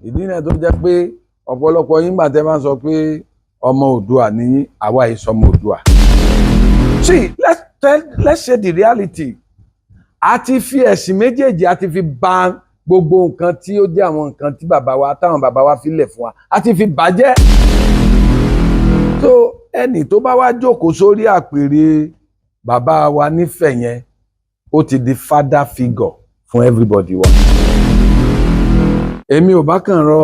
ìdí náà tó jẹ́ pé ọ̀pọ̀lọpọ̀ yín gbà tẹ́ máa sọ pé ọmọ Oòduà ní àwa ìsọmọ Oòduà. See, let's say the reality. A ti fi ẹ̀sìn méjèèjì a ti fi bà gbogbo nǹkan tí ó jẹ́ àwọn nǹkan tí táwọn bàbá wa fi lẹ̀ fún wa a ti fi bàjẹ́. So ẹni tó bá wá jókòó sórí àpèrè bàbá wa nífẹ̀ẹ́ yẹn ó ti di father figure fún everybody wa. Èmi ò bá kàn rọ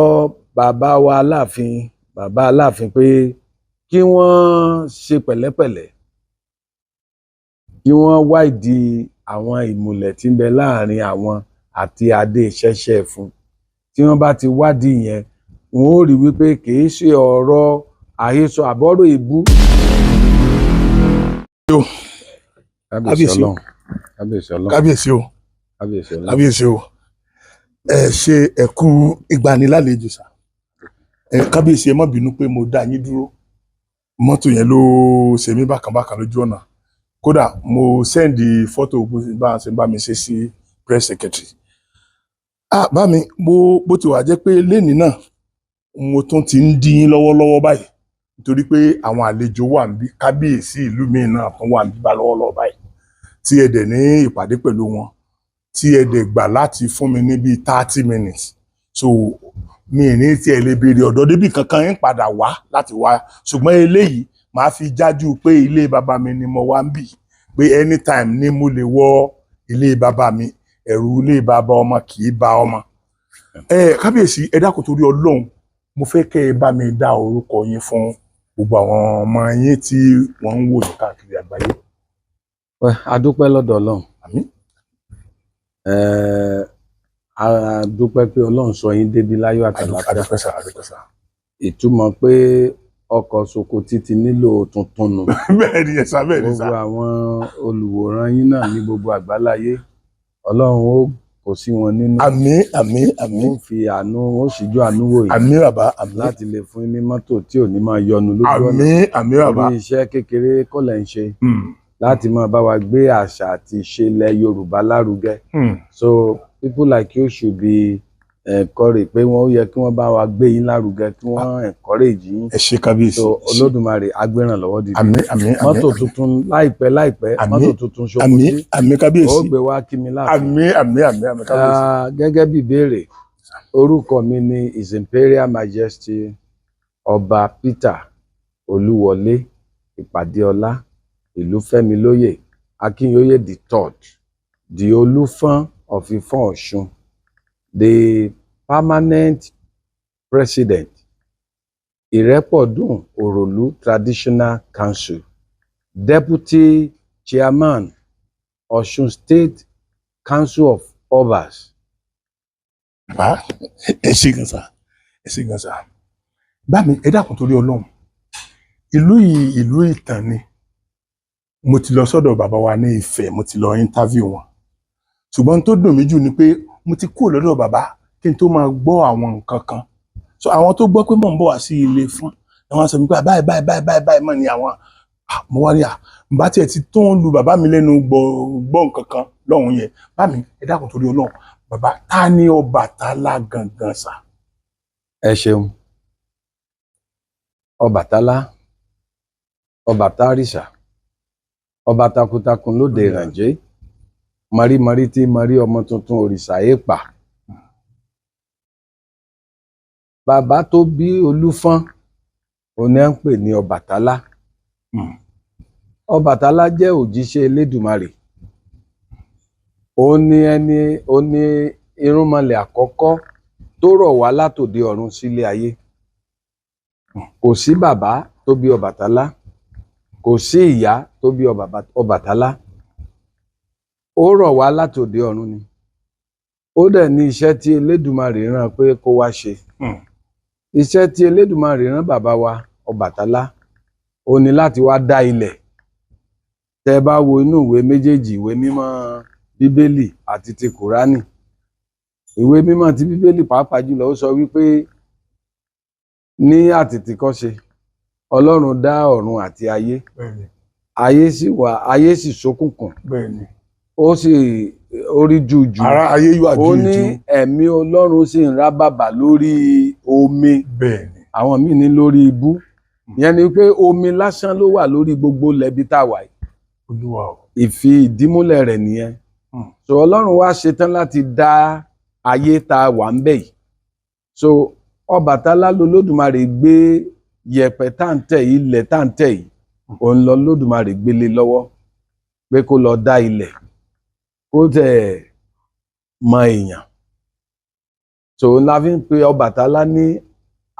bàbá wa Aláàfin pé kí wọ́n ṣe pẹ̀lẹ́pẹ̀lẹ́ kí wọ́n wá ìdí àwọn ìmùlẹ̀ tí ń bẹ láàrin àwọn àti adé ṣẹ̀ṣẹ̀ fún. Tí wọ́n bá ti wádìí yẹn wọn ó rí wípé kìí ṣe ọ̀rọ̀ àhesọ àbọ̀rọ̀ ìbú. Kábíyèsí o ẹ ṣe ẹkú ìgbanilálejò sà. Kábíyèsí ẹ má bínú pé mo dá yín dúró, mọ́tò yẹn ló ṣe mí bákan lójú ọ̀nà. Kódà mo sẹ́ndì fọ́tò bá mi ṣe sí press secretary. Bá mi bó ti wà jẹ́ pé lénìí náà mo tún ti ń dín lọ́wọ́lọ́wọ́ báyìí nítorí pé àwọn àlejò wà níbí, kábíyèsí ìlú mi náà tún wà níbí bá lọ́wọ́lọ́wọ́ báyìí tí ẹ dẹ̀ ní ìpàdé pẹ̀lú wọn tí ẹ dẹ̀ gbà láti fún mi ní bíi 30 minutes. So mi ní tí ẹ lè béèrè ọ̀dọ́ débì kankan ń padà wá láti wá, ṣùgbọ́n eléyìí màá fi jájú pé ilé bàbá mi ni mo wá ń bì, pé anytime ni mo lè wọ ilé bàbá mi, ẹ̀rù ilé bàbá ọmọ kì í bà ọmọ. Kábíyèsí ẹ dákun torí Ọlọ́run mo fẹ́ kẹ́ ẹ bá mi dá orúkọ yín fún gbogbo àwọn ọmọ yín tí wọ́n ń wò ní káàkiri àgbáyé. A dúpẹ́ lọ́dọ̀ Ọlọ́run. Àmín. A dúpẹ́ pé Ọlọ́run sọ yín débi láyọ̀ àtàlàfíà. Adúpẹ́ sà. Ìtumọ̀ pé ọkọ̀ Sokoti ti nílò tuntun nù. Bẹ́ẹ̀ ni sà, bẹ́ẹ̀ ni sà. Gbogbo àwọn olùwòran yín náà ní gbogbo àgbáláyé Ọlọ́run ó kò sí wọn nínú. Àmín. Ó fi àánú ó ṣíjú àánú wò yín. Àmín bàbá, àmín. Láti lè fún yín ní mọ́tò tí ò ní máa yọnu lójú ọ̀nà. Àmín bàbá. Orí iṣẹ́ kékeré kọ́ lẹ̀ ń ṣe. Láti máa bá wa gbé àṣà àti ìṣe ilẹ̀ Yorùbá lárugẹ. So people like you should be encourage pé wọ́n ó yẹ kí wọ́n bá wa gbé yín lárugẹ, kí wọ́n encourage yín. Ẹ ṣé kábíyèsí. So Olódùmarè agbérànlọ́wọ́ dìde. Àmín. Mọ́tò tuntun láìpẹ́ mọ́tò tuntun Sokoti. Àmín kábíyèsí. Ó gbé wá kí mi láàfin. Àmín kábíyèsí. Gẹ́gẹ́ bí ìbéèrè orúkọ mi ni His Imperial Majesty Ọba Peter Olúwọlé Ìpàdéọlá Ìlúfẹ́milóyè Akínyóyè the third, the Olúfọ́n of Ifọ̀n Ọ̀ṣun, the permanent president Ìrẹ́pọ̀dùn Òròlú Traditional Council, deputy chairman Ọ̀ṣun State Council of Obas. Ẹ ṣé gan sà. Bá mi ẹ dákun torí Ọlọ́run, ìlú yìí ìlú ìtàn ni. Mo ti lọ sọ́dọ̀ bàbá wa ní Ifẹ̀, mo ti lọ interview wọn, ṣùgbọ́n tó dùn mí jù ni pé mo ti kúrò lọ́dọ̀ bàbá kí n tó máa gbọ́ àwọn nǹkan kan. So àwọn tó gbọ́ pé mò ń bọ̀ wá sí ilé fún àwọn sọ pé báyìí mọ̀ ni àwọn mo wá ní bá tiẹ̀ ti tó ń lu bàbá mi lẹ́nu gbọ́ nǹkan kan lọ́hùn yẹn. Bá mi ẹ dákun torí Ọlọ́run, bàbá ta ni Ọbàtálá gangan sà? Ẹ ṣeun. Ọbàtálá, ọba tárìṣà, ọba takuntakun lóde ìrànjẹ́, mọ̀rímọ̀rí tí mọ̀rí ọmọ tuntun òrìṣà èèpà. Bàbá tó bí Olúfọ́n òní à ń pè ní Ọbàtálá. Ọbàtálá jẹ́ òjíṣẹ́ Elédùmarè. Ó ní irúnmọlẹ̀ àkọ́kọ́ tó rọ̀ wá látòde ọ̀run sílé ayé. Kò sí bàbá tó bí Ọbàtálá, kò sí ìyá tó bí Ọbàtálá. Ó rọ̀ wá látòde ọ̀run ni. Ó dẹ̀ ní iṣẹ́ tí Elédùmarè rán pé kó wá ṣe. Iṣẹ́ tí Elédùmarè rán bàbá wa Ọbàtálá ó ní láti wá dá ilẹ̀. Tẹ́ bá wo inú ìwé méjèèjì, ìwé mímọ́ Bíbélì àti ti Kùránì. Ìwé mímọ́ ti Bíbélì pàápàá jùlọ ó sọ wípé ní àtètèkọ́ṣe Ọlọ́run dá ọ̀run àti ayé. Ayé sì ṣókùnkùn. ó sì orí jùjù ara ayé yóò ó ní àjújù. ẹ̀mí Ọlọ́run sì ń rá bàbà lórí omi Bẹ́ẹ̀ ni. àwọn míì ní lórí ibú ìyẹn ni pé omi lásán ló wà lórí gbogbo lẹbi tá a wà yìí Olúwa o. ìfi ìdímúlẹ̀ rẹ̀ nìyẹn so Ọlọ́run wá ṣetán láti dá ayé tá a wà ń bẹ̀ yìí so Ọbàtálá lolódùmarè gbé yẹ̀pẹ̀ tá à ń tẹ̀ yìí ilẹ̀ tá à ń tẹ̀ yìí òun lọ lódùmarè gbélé lọ́wọ́ pé kó lọ dá ilẹ̀ kó tẹ̀ mọ èèyàn so la fi ń pe Ọbàtálá ní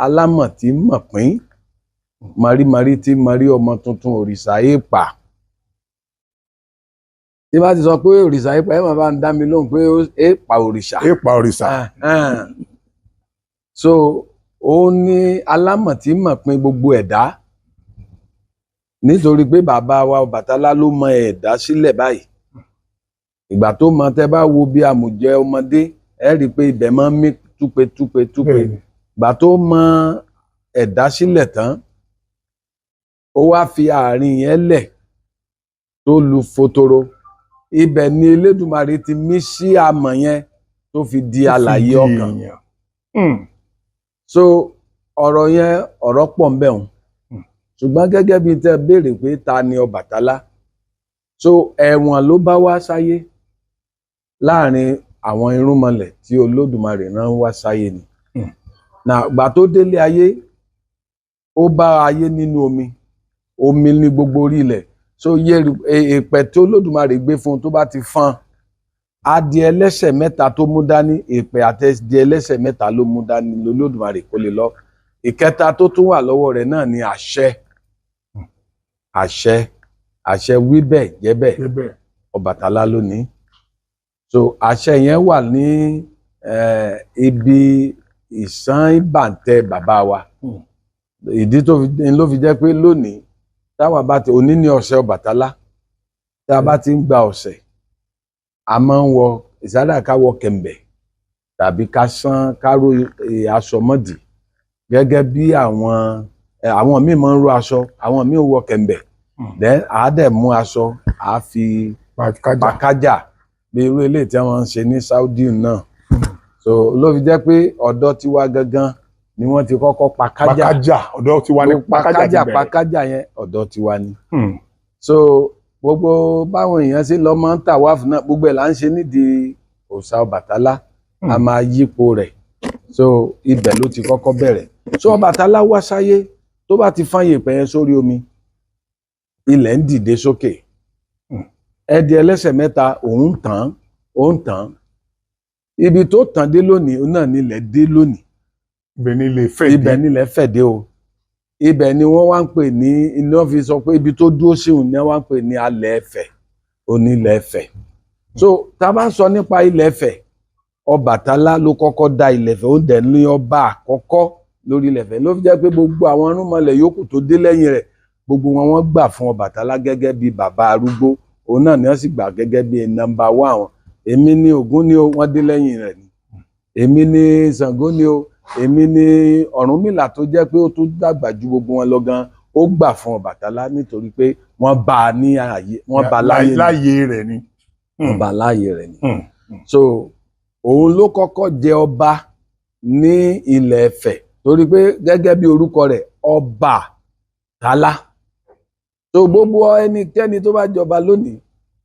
alámọ̀ tí mọ̀ pín marímarí tí marí ọmọ tuntun òrìṣà èèpà tí bá ti sọ pé òrìṣà èèpà ẹ máa bá ń dá mi lóhùn pé èèpà òrìṣà Èèpà òrìṣà. so òun ní alámọ̀ tí mọ̀ pín gbogbo ẹ̀dá nítorí pé bàbá wa Ọbàtálá ló mọ ẹ̀dá sílẹ̀ báyìí ìgbà tó mọ tẹ́ bá wo bí àmùjẹ ọmọdé ẹ rí i pé ibẹ̀ máa ń mí túpe ìgbà tó mọ ẹ̀dá sílẹ̀ tán ó wá fi àárín yẹn lẹ̀ tó lu fotoro ibẹ̀ ni Elédùmarè ti mí sí amọ̀ yẹn tó fi di alààyè ọkàn so ọ̀rọ̀ yẹn ọ̀rọ̀ pọ̀ ń bẹ̀ hùn ṣùgbọ́n gẹ́gẹ́ bí tẹ́ béèrè pé ta ni Ọbàtálá so ẹ̀wọ̀n ló bá wá sáyé láàrin àwọn irúnmọlẹ̀ tí Olódùmarè rán wá sáyé ni gbà tó délé ayé ó bá ayé nínú omi ní gbogbo orí ilẹ̀ so èèpẹ̀ tí Olódùmarè gbé fún un tó bá ti fọ́n adìẹ ẹlẹ́sẹ̀ mẹ́ta tó mú dání èèpẹ̀ àtẹ̀dìẹ ẹlẹ́sẹ̀ mẹ́ta ló mú dání lolódùmarè kó lè lọ ìkẹta tó tún wà lọ́wọ́ rẹ̀ náà ni àṣẹ wí bẹ́ẹ̀ jẹ́ bẹ́ẹ̀ Ọbàtálá ló ní so àṣẹ yẹn wà ní ibi ìsán ìbàǹtẹ̀ bàbá wa ìdí ló fi jẹ́ pé lónìí táwa bá ti òní ní ọ̀sẹ̀ Ọbàtálá tá a bá ti ń gba ọ̀sẹ̀ a máa ń wọ ìsádà ká wọ kẹ̀m̀bẹ̀ tàbí ká ró aṣọ mọ́dì gẹ́gẹ́ bí àwọn míì máa ń ró aṣọ àwọn míì wọ kẹ̀m̀bẹ̀ then àá dẹ̀ mú aṣọ àá fi pàkájà bí irú eléyìí tí wọ́n ń ṣe ní Saudi náà so ló fi jẹ́ pé ọ̀dọ́ tiwa gangan ni wọ́n ti kọ́kọ́ pàkájà ọ̀dọ́ tiwa ní pàkájà yẹn ọ̀dọ́ tiwa ni so gbogbo báwọn èèyàn ṣe lọ máa ń tà wá fún náà gbogbo ẹ̀ là ń ṣe nídìí òòṣà Ọbàtálá a máa yípo rẹ̀ so ibẹ̀ ló ti kọ́kọ́ bẹ̀rẹ̀ so Ọbàtálá wá sáyé tó bá ti fán yèèpẹ̀ yẹn sórí omi ilẹ̀ ń dìde sókè ẹdì ẹlẹ́sẹ̀ mẹ́ta òun tàn ibi tó tàn dé lónìí náà nílẹ̀ dé lónìí ibẹ̀ nílẹ̀ fẹ̀ dé o ibẹ̀ ni wọ́n wá ń pè ní iná fi sọ pé ibi tó dúró síhùn ni wọ́n wá ń pè ní alẹ́ Ẹ̀fẹ̀ onílẹ̀ Ẹ̀fẹ̀ so tá a bá ń sọ nípa ilẹ̀ Ẹ̀fẹ̀ Ọbàtálá ló kọ́kọ́ dá ilẹ̀ Ẹ̀fẹ̀ ó dẹ̀ ní ọba àkọ́kọ́ lórí ilẹ̀ Ẹ̀fẹ̀ ló fi jẹ́ pé gbogbo àwọn irúnmọlẹ̀ yòókù tó dé lẹ́yìn rẹ̀ gbogbo wọn gbà fún Ọbàtálá gẹ́gẹ́ bí bàbá arúgbó òun náà ni wọ́n sì gbà gẹ́gẹ́ bí nọ́mbà 1 èmi ni Ògún ni o wọ́n dé lẹ́yìn rẹ̀ ni èmi ni Ṣàngó ni o èmi ni Ọ̀rúnmìlà tó jẹ́ pé ó tún dàgbà ju gbogbo wọn lọ gan ó gbà fún Ọbàtálá nítorí pé wọ́n bá a ní ààyè wọ́n bá láyé rẹ̀ ni wọ́n bá láyé rẹ̀ ni so òun ló kọ́kọ́ jẹ ọba ní ilẹ̀ Ẹ̀fẹ̀ torí pé gẹ́gẹ́ bí orúkọ rẹ̀ Ọbàtálá so gbogbo ẹnikẹ́ni tó bá jọba lónìí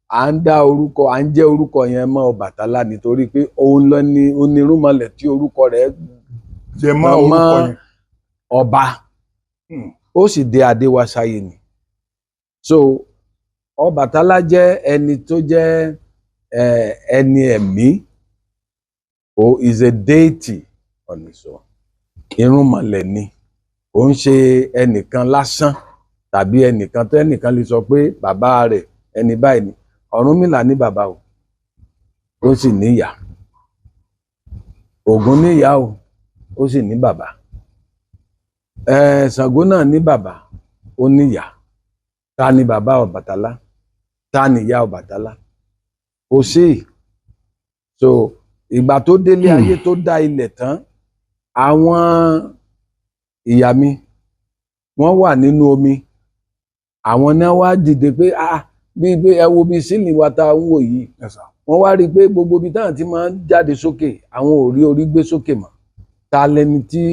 à ń dá orúkọ à ń jẹ́ orúkọ yẹn mọ́ Ọbàtálá nítorí pé òun lọ ní onírúnmọlẹ̀ tí orúkọ rẹ̀ jẹ mọ́ orúkọ yẹn ọba ó sì dé adé wá sáyé ni so Ọbàtálá jẹ́ ẹni tó jẹ́ ẹni ẹ̀mí o is a deity on his own irúnmọlẹ̀ ni ó ń ṣe ẹnìkan lásán tàbí ẹnìkan tó ẹnìkan lè sọ pé bàbá rẹ̀ ẹni báyìí ni Ọ̀rúnmìlà ní bàbá o ó sì níyà Ògún níyà o ó sì ní bàbá Ṣàngó náà ní bàbá ó níyà ta ni bàbá Ọbàtálá ta ni ìyá Ọbàtálá kò sí so ìgbà tó délé ayé tó dá ilẹ̀ tán àwọn ìyá mi wọ́n wà nínú omi àwọn náà wá dìde pé bí pé ẹ wo bí sílì wa tá ń wò yìí Yes, sir. wọ́n wá rí i pé gbogbo ibi táwọn ti máa ń jáde sókè àwọn ò rí orí gbé sókè mọ́ ta lẹni tí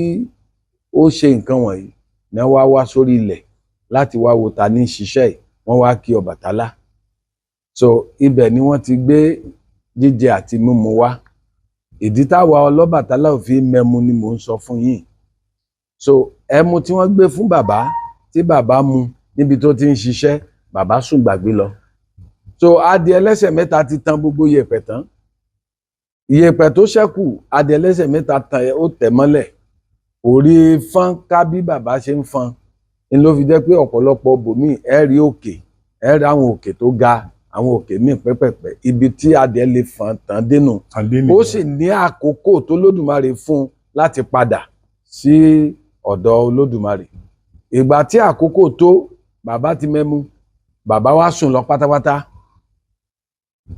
ó ṣe nǹkan wọ̀nyí náà wá sórí ilẹ̀ láti wá wo ta ní ṣiṣẹ́ yìí wọ́n wá kí Ọbàtálá so ibẹ̀ ni wọ́n ti gbé jíjẹ àti mímu wá ìdí táwa Ọlọ́bàtálá ò fi mẹ́mu ni mò ń sọ fún yín so ẹmu tí wọ́n gbé fún bàbá tí bàbá mu níbi tó ti ń ṣiṣẹ́ bàbá sùn gbàgbé lọ so adìẹ ẹlẹ́sẹ̀ mẹ́ta ti tan gbogbo yẹ̀pẹ̀ tán ìyẹ̀pẹ̀ tó ṣẹ́kù adìẹ ẹlẹ́sẹ̀ mẹ́ta tan ó tẹ̀ mọ́lẹ̀ orí fọ́n ká bí bàbá ṣe ń fọ́n ni ló fi jẹ́ pé ọ̀pọ̀lọpọ̀ bòmíì ẹ rí òkè ẹ rí àwọn òkè tó ga àwọn òkè míì pẹ́pẹ̀pẹ́ ibi tí adìẹ lè fọ́n tán dénú ó sì ní àkókò tó lódùmarè fún láti padà sí ọ̀dọ̀ Olódùmarè ìgbà tí àkókò tó bàbá ti mẹ́mu bàbá wá sùn lọ pátápátá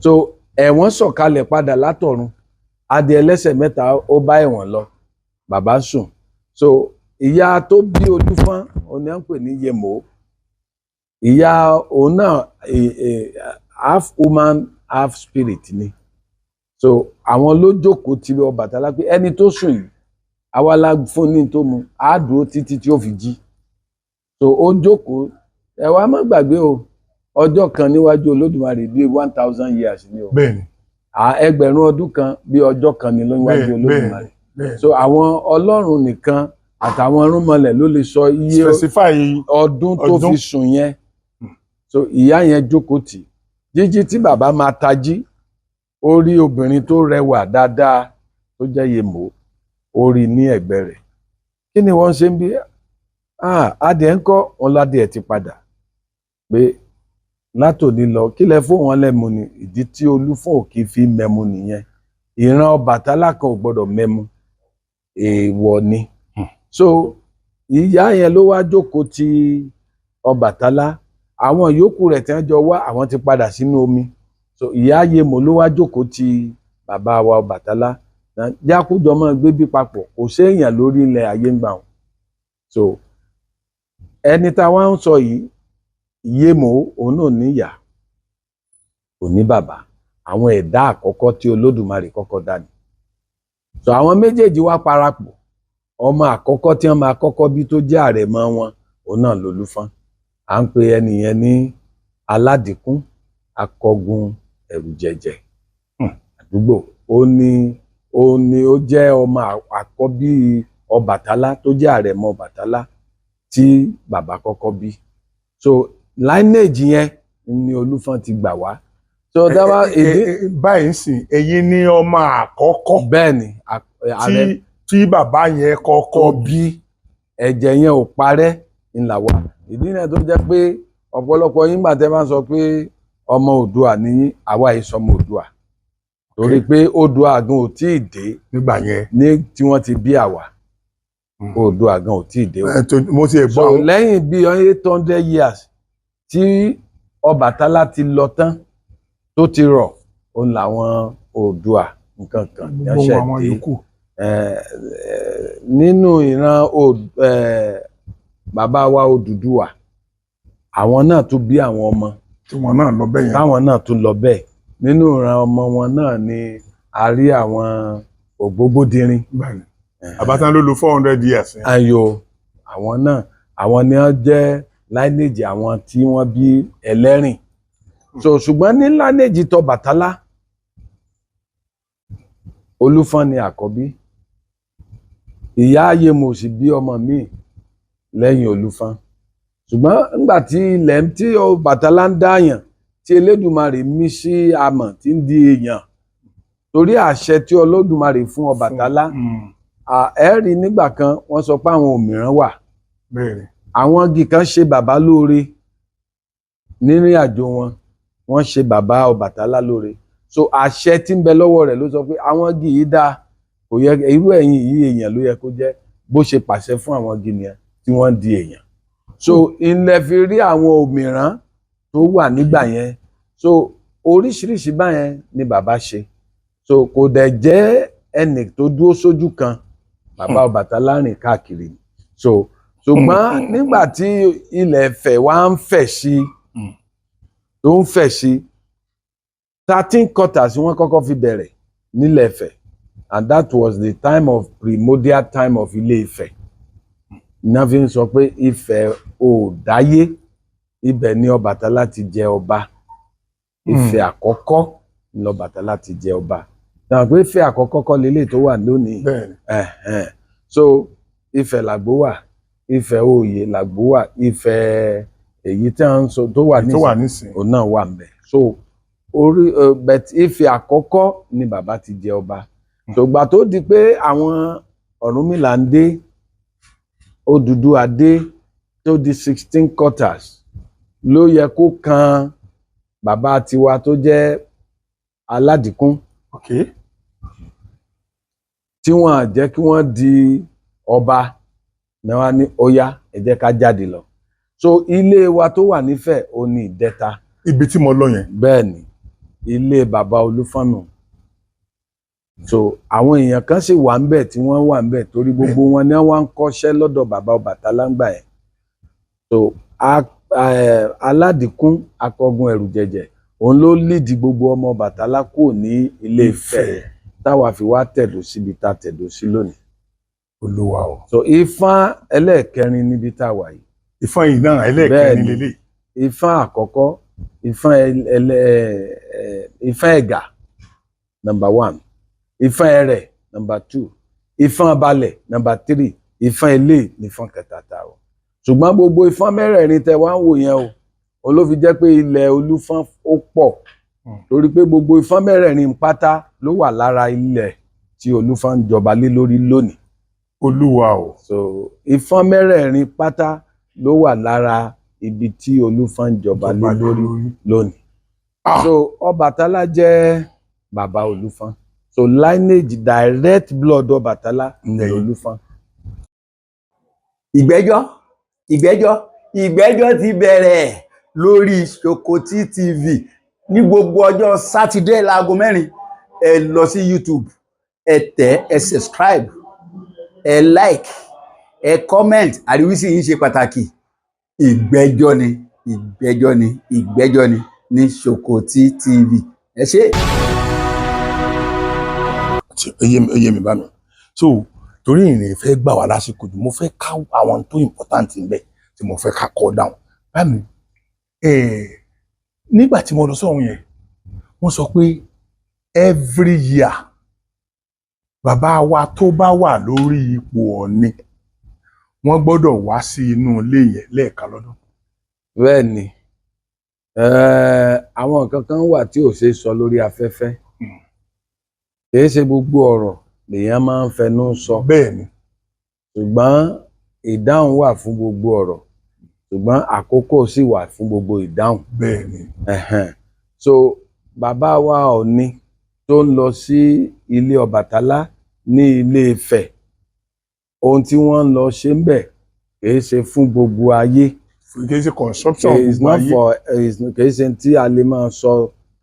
so ẹ̀wọ̀n sọ̀kalẹ̀ padà látọ̀run adìẹ ẹlẹ́sẹ̀ mẹ́ta ó bá ẹ̀wọ̀n lọ bàbá sùn so ìyá tó bí Olúfọ́n òun ni à ń pè ní Yemò ìyá òun náà half woman half spirit ni so àwọn ló jókòó ti Ọbàtálá pé ẹni tó sùn yìí àwa la fún ní tó mu á dúró títí tí ó fi jí so ó jókòó ẹ wá má gbàgbé o ọjọ́ kan níwájú Olódùmarè bíi 1000 years ni o bẹ́ẹ̀ni ẹgbẹ̀rún ọdún kan bí ọjọ́ kan ni níwájú Olódùmarè so àwọn Ọlọ́run nìkan àtàwọn irúnmọlẹ̀ ló lè sọ iye ọdún tó fi sùn yẹn so ìyá yẹn jókòó tì jíjí tí bàbá máa tají ó rí obìnrin tó rẹwà dáadáa tó jẹ́ Yemò ó rí ní ẹ̀gbẹ́ rẹ̀ kí ni wọ́n ṣe ń bí adìẹ ń kọ́ wọn ládìẹ ti padà pé látòní lọ kí lẹ fún wọn lẹ́mu ni ìdí tí Olúfọ́n òkè fi mẹ́mu nìyẹn ìran Ọbàtálá kan ò gbọ́dọ̀ mẹ́mu èèwọ̀ ni so ìyá yẹn ló wá jókòó ti Ọbàtálá àwọn yòókù rẹ̀ tí wọ́n jọ wá àwọn ti padà sínú omi so ìyá Yemò ló wá jókòó ti bàbá wa Ọbàtálá jákújọ mọ́ gbé bí papọ̀ kò séèyàn lórí ilẹ̀ ayé ń gbà wọn so ẹni tá a wá ń sọ yìí Yemò òun náà níyà kò ní bàbá àwọn ẹ̀dá àkọ́kọ́ tí Olódùmarè kọ́kọ́ dá ni so àwọn méjèèjì wá parapọ̀ ọmọ àkọ́kọ́ tí wọ́n máa kọ́kọ́ bí tó jẹ́ àrẹ̀mọ wọn òun náà lolúfọ́n à ń pe ẹnìyẹn ní Aládìkún akọgun ẹ̀rù jẹ̀jẹ̀ àdúgbò ó ní ó jẹ́ ọmọ àkọ́bí Ọbàtálá tó jẹ́ àrẹ̀mọ Ọbàtálá tí bàbá kọ́kọ́ bí so lineage yẹn ni Olúfọ́n ti gbà wá so dáwà èdè báyìí sìn ẹ̀yin ní ọmọ àkọ́kọ́ bẹ́ẹ̀ ni tí bàbá yẹn kọ́kọ́ bí ẹ̀jẹ̀ yẹn ò parẹ́ ńlá wa ìdí náà tó jẹ́ pé ọ̀pọ̀lọpọ̀ yín gbà tẹ́ máa sọ pé ọmọ Oòduà ní àwa ìsọmọ Oòduà torí pé Oòduà gan ò tí ì dé nígbà yẹn ní tí wọ́n ti bí àwa Oòduà gan ò tí ì dé o mo ti ẹ̀ gbọ́ so lẹ́yìn bí 800 years tí Ọbàtálá ti lọ tán tó ti rọ̀ òun làwọn Oòduà nǹkan kan yánṣẹ́ dé nínú ìran bàbá wa Odùduwà àwọn náà tún bí àwọn ọmọ táwọn náà lọ bẹ́ẹ̀ yẹn táwọn náà tún lọ bẹ́ẹ̀ nínú ìran ọmọ wọn náà ni a rí àwọn Ògbógbódìrín Àbátán ló lò 400 years ayò àwọn náà àwọn ni wọ́n jẹ́ lineage àwọn tí wọ́n bí Ẹlẹ́rìn so ṣùgbọ́n ní lineage t'Ọbàtálá Olúfọ́n ni àkọ́bí ìyá Yemò sì bí ọmọ míì lẹ́yìn Olúfọ́n ṣùgbọ́n nígbà tí ilẹ̀ tí Ọbàtálá ń dáyàn tí Elédùmarè mí sí amọ̀ tí ń di èèyàn torí àṣẹ tí Olódùmarè fún Ọbàtálá ẹ rí nígbà kan wọ́n sọ pé àwọn òmìrán wà àwọn igi kan ṣe bàbá lóore nírìn àjò wọn wọ́n ṣe bàbá Ọbàtálá lóore so àṣẹ tí ń bẹ lọ́wọ́ rẹ̀ ló sọ pé àwọn igi yìí dáa kò yẹ irú ẹ̀yin yìí èèyàn ló yẹ kó jẹ́ bó ṣe pàṣẹ fún àwọn igi nìyẹn tí wọ́n di èèyàn so ilẹ̀ fi rí àwọn òmìrán tó wà nígbà yẹn so oríṣiríṣi báyẹn ni bàbá ṣe so kò dẹ̀ jẹ́ ẹnì tó dúró sójú kan bàbá Ọbàtálá rìn káàkiri so ṣùgbọ́n nígbà tí ilẹ̀ Ifẹ̀ wá ń fẹ̀ sí tó ń fẹ̀ sí 13 quarters wọ́n kọ́kọ́ fi bẹ̀rẹ̀ nílẹ̀ Ifẹ̀, and that was the time of primordial time of Ilé Ifẹ̀. Iná fi ń sọ pé Ifẹ̀ ò dáyé, ibẹ̀ ni Ọbàtálá ti jẹ ọba. Ifẹ̀ àkọ́kọ́ ni Ọbàtálá ti jẹ ọba. Náà pé Ifẹ̀ àkọ́kọ́ kọ́ lélẹ̀ tó wà lónìí. So Ifẹ̀ làgbó wà, Ifẹ̀ òye làgbó wà, Ifẹ̀ èyí tí wọ́n ń sọ tó wà nísìn òun náà wà ńbẹ̀. So but Ifẹ̀ àkọ́kọ́ ni bàbá ti jẹ ọba. Ṣùgbà tó di pé àwọn Ọ̀rúnmìlà ń dé, Odùduwà dé, tó di 16 quarters ló yẹ kó kan bàbá tiwa tó jẹ́ Aládìkún. Tí wọ́n jẹ́ kí wọ́n di ọba ni wọ́n ní ó yá ẹ jẹ́ ká jáde lọ. So ilé wa tó wà nífẹ̀ ó ní Ìdẹ́ta. Ibi tí mo lọ yẹn. Bẹ́ẹ̀ ni ilé bàbá Olúfọ́nù. So àwọn èèyàn kan sì wà ńbẹ̀ tí wọ́n wà ńbẹ̀ torí gbogbo wọn ni wọ́n ń kọ́ṣẹ́ lọ́dọ̀ bàbá Ọbàtálá ńgbà yẹn. So Aládìkún akọgun ẹ̀rù jẹ̀jẹ̀ òun ló lídìí gbogbo ọmọ Ọbàtálá kúrò ní Ilé Ifẹ̀ táwa fi wá tẹ̀dó síbi tá tẹ̀dó sí lónìí. Olúwa o. So Ifá ẹlẹ́ẹ̀kẹrin níbi tá wà yìí. Ifá yìí náà ẹlẹ́ẹ̀kẹrin lélẹ̀. Ifá àkọ́kọ́ Ifá Ẹ̀gà number 1, Ifá Ẹrẹ̀ number 2, Ifá Balẹ̀ number 3, Ifá Ilé ní Ifá kẹta tá o. Ṣùgbọ́n gbogbo Ifá mẹ́rẹ̀ẹ̀rin tẹ wá ń wò yẹn o, òun ló fi jẹ́ pé ilẹ̀ Olúfọ́n ó pọ̀ torí pé gbogbo Ifá mẹ́rẹ̀ẹ̀rin pátá ló wà lára ilẹ̀ tí Olúfọ́n ń jọba lé lórí lónìí. Olúwa o. So Ifá mẹ́rẹ̀ẹ̀rin pátá ló wà lára ibi tí Olúfọ́n ń jọba lé lórí lónìí. So Ọbàtálá jẹ́ bàbá Olúfọ́n. So lineage direct blood Ọbàtálá ní Olúfọ́n. Ìgbẹ́jọ́ ti bẹ̀rẹ̀ lórí Ṣòkòtì TV ní gbogbo ọjọ́ Sátidé láago 4. Ẹ lọ sí YouTube, ẹ tẹ̀, ẹ subscribe, ẹ like, ẹ comment. Àríwísí yìí ṣe pàtàkì. Ìgbẹ́jọ́ ni ní Ṣòkòtì TV. Ẹ ṣé. Oyè mi bá mi. So torí ìrìn fẹ́ gbà wá lásìkò jù mo fẹ́ ká àwọn tó important ńbẹ̀ tí mo fẹ́ ká kọ down. Bá mi nígbà tí mo lọ sọ́hun yẹn wọ́n sọ pé every year bàbá wa tó bá wà lórí ipò Ọ̀ọ̀ni wọ́n gbọ́dọ̀ wá sí inú ilé yẹn lẹ́ẹ̀kan lọ́dún. Bẹ́ẹ̀ ni àwọn nǹkan kan wà tí ò ṣe sọ lórí afẹ́fẹ́. Kìí ṣe gbogbo ọ̀rọ̀ lèèyàn máa ń fẹnu sọ. Bẹ́ẹ̀ ni. Ṣùgbọ́n ìdáhùn wà fún gbogbo ọ̀rọ̀, ṣùgbọ́n àkókò sì wà fún gbogbo ìdáhùn. Bẹ́ẹ̀ ni. So bàbá wa Ọ̀ọ̀ni tó ń lọ sí ilé Ọbàtálá ní Ilé Ifẹ̀, ohun tí wọ́n ń lọ ṣe ń bẹ̀ kìí ṣe fún gbogbo ayé. Kìí ṣe consumption gbogbo ayé. Kìí ṣe tí a lè máa sọ,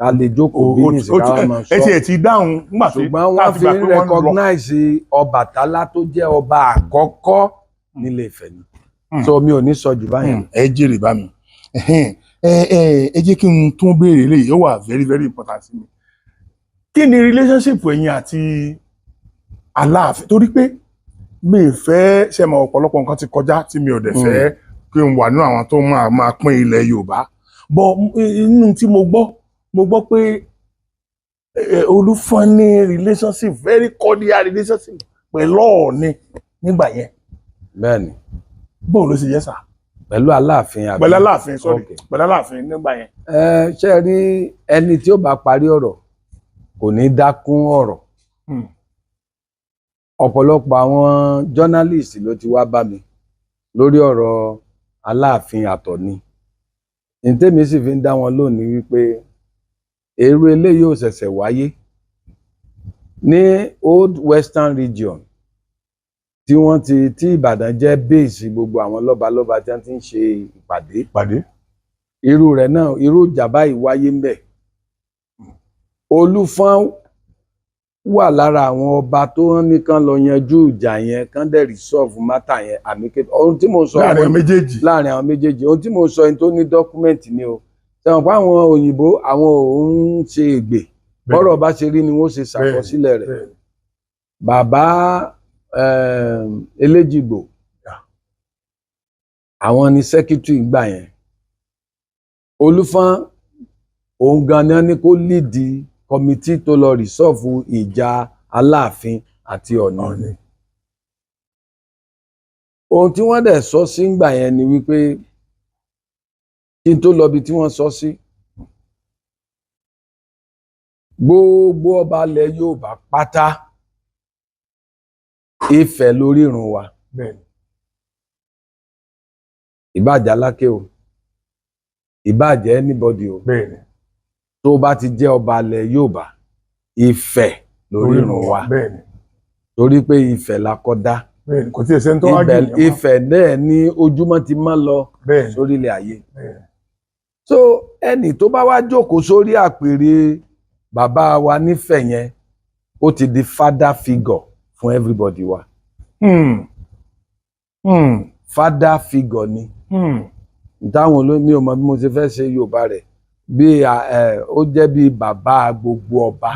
a lè jókòó bí nìsí ká máa sọ. Ẹ ti dáhùn nígbà tó ṣùgbọ́n wọ́n fi ń recognize Ọbàtálá tó jẹ́ ọba àkọ́kọ́ nílé Ifẹ̀ ni. So mi ò ní sọ jù báyìí. Ẹ jèrè bá mi. Ẹ jẹ́ kí n tún béèrè eléyìí, ó wà very very important sí mi. Kí ni relationship ẹ̀yin àti Aláàfin? Torí pé mi ì fẹ́ ṣe mọ ọ̀pọ̀lọpọ̀ nǹkan ti kọjá tí mi ò dẹ̀ fẹ́ kí n wà nínú àwọn tó máa pín ilẹ̀ Yorùbá. Bọ̀ inú tí mo gbọ́ pé Olúfọ́n ní relationship, very cordial relationship pẹ̀lú Ọọ̀ni nígbà yẹn. Bẹ́ẹ̀ ni. Bọ́ọ̀ ló ṣe yẹ sà. Pẹ̀lú Aláàfin àbí? Pẹ̀lú Aláàfin, sorry. Pẹ̀lú Aláàfin nígbà yẹn. Ṣé rí ẹni tí ó bá parí ọ̀rọ̀ kò ní dákún ọ̀rọ̀. Ọ̀pọ̀lọpọ̀ àwọn journalist ló ti wá bá mi lórí ọ̀rọ̀ Aláàfin àtọ̀ni. Ntẹ́mi sì fi ń dá wọn lónìí wípé èrú eléyìí ò ṣẹ̀ṣẹ̀ wáyé ní Old Western Region tí Ìbàdàn jẹ́ base gbogbo àwọn lọ́balọ́ba tí wọ́n ti ń ṣe ìpàdé. Irú rẹ̀ náà, irú ìjà báyìí wáyé ńbẹ̀. Olúfọ́n wà lára àwọn ọba tó ní kán lọ yanjú ìjà yẹn, kán dẹ̀ resolve matter yẹn amicably. Ohun tí mo sọ láàrin àwọn méjèèjì. Ohun tí mo sọ ẹni tó ní document ni o. sẹ́wọ̀n pé àwọn òyìnbó àwọn òun ṣe ègbè bọ́rọ̀ bá ṣe rí ni wọ́n ṣe ṣàkọsílẹ̀ rẹ̀. bẹ́ẹ̀. Bàbá Eléjìgbò àwọn ni sẹ́kítírì gbà yẹn. Olúfọ́n òun gan ni wọ́n ní kó líìdì kọmitì tó lọ rìsọ́ọ̀fù ìjà Aláàfin àti Ọ̀ọ̀ni. Ohun tí wọ́n dẹ̀ sọ sí ńgbà yẹn ni wípé kí n tó lọ bí tí wọ́n sọ sí, gbogbo ọba ilẹ̀ Yorùbá pátá Ifẹ̀ lórírun wa. Bẹ́ẹ̀ ni. Ìbàjẹ́ Aláké o, ìbàjẹ́ anybody o, Bẹ́ẹ̀ ni. tó bá ti jẹ́ ọba ilẹ̀ Yorùbá Ifẹ̀ lórírun wa. Bẹ́ẹ̀ ni. Torí pé Ifẹ̀ la kọ́ dá. Bẹ́ẹ̀ ni. Kò tí ì ṣe ń tó wá jù yẹn mọ́. Ifẹ̀ náà ní ojúmọ́ ti mọ́ lọ Bẹ́ẹ̀ ni. sórílẹ̀ ayé. Bẹ́ẹ̀ ni. So ẹni tó bá wá jókòó sórí àpèrè bàbá wa nífẹ̀ yẹn ó ti di father figure fún everybody wa. Father figure ni. Táwọn olómi ò mọ bí mo ṣe fẹ́ ṣe Yorùbá rẹ̀ bí ó jẹ́ bí bàbá gbogbo ọba.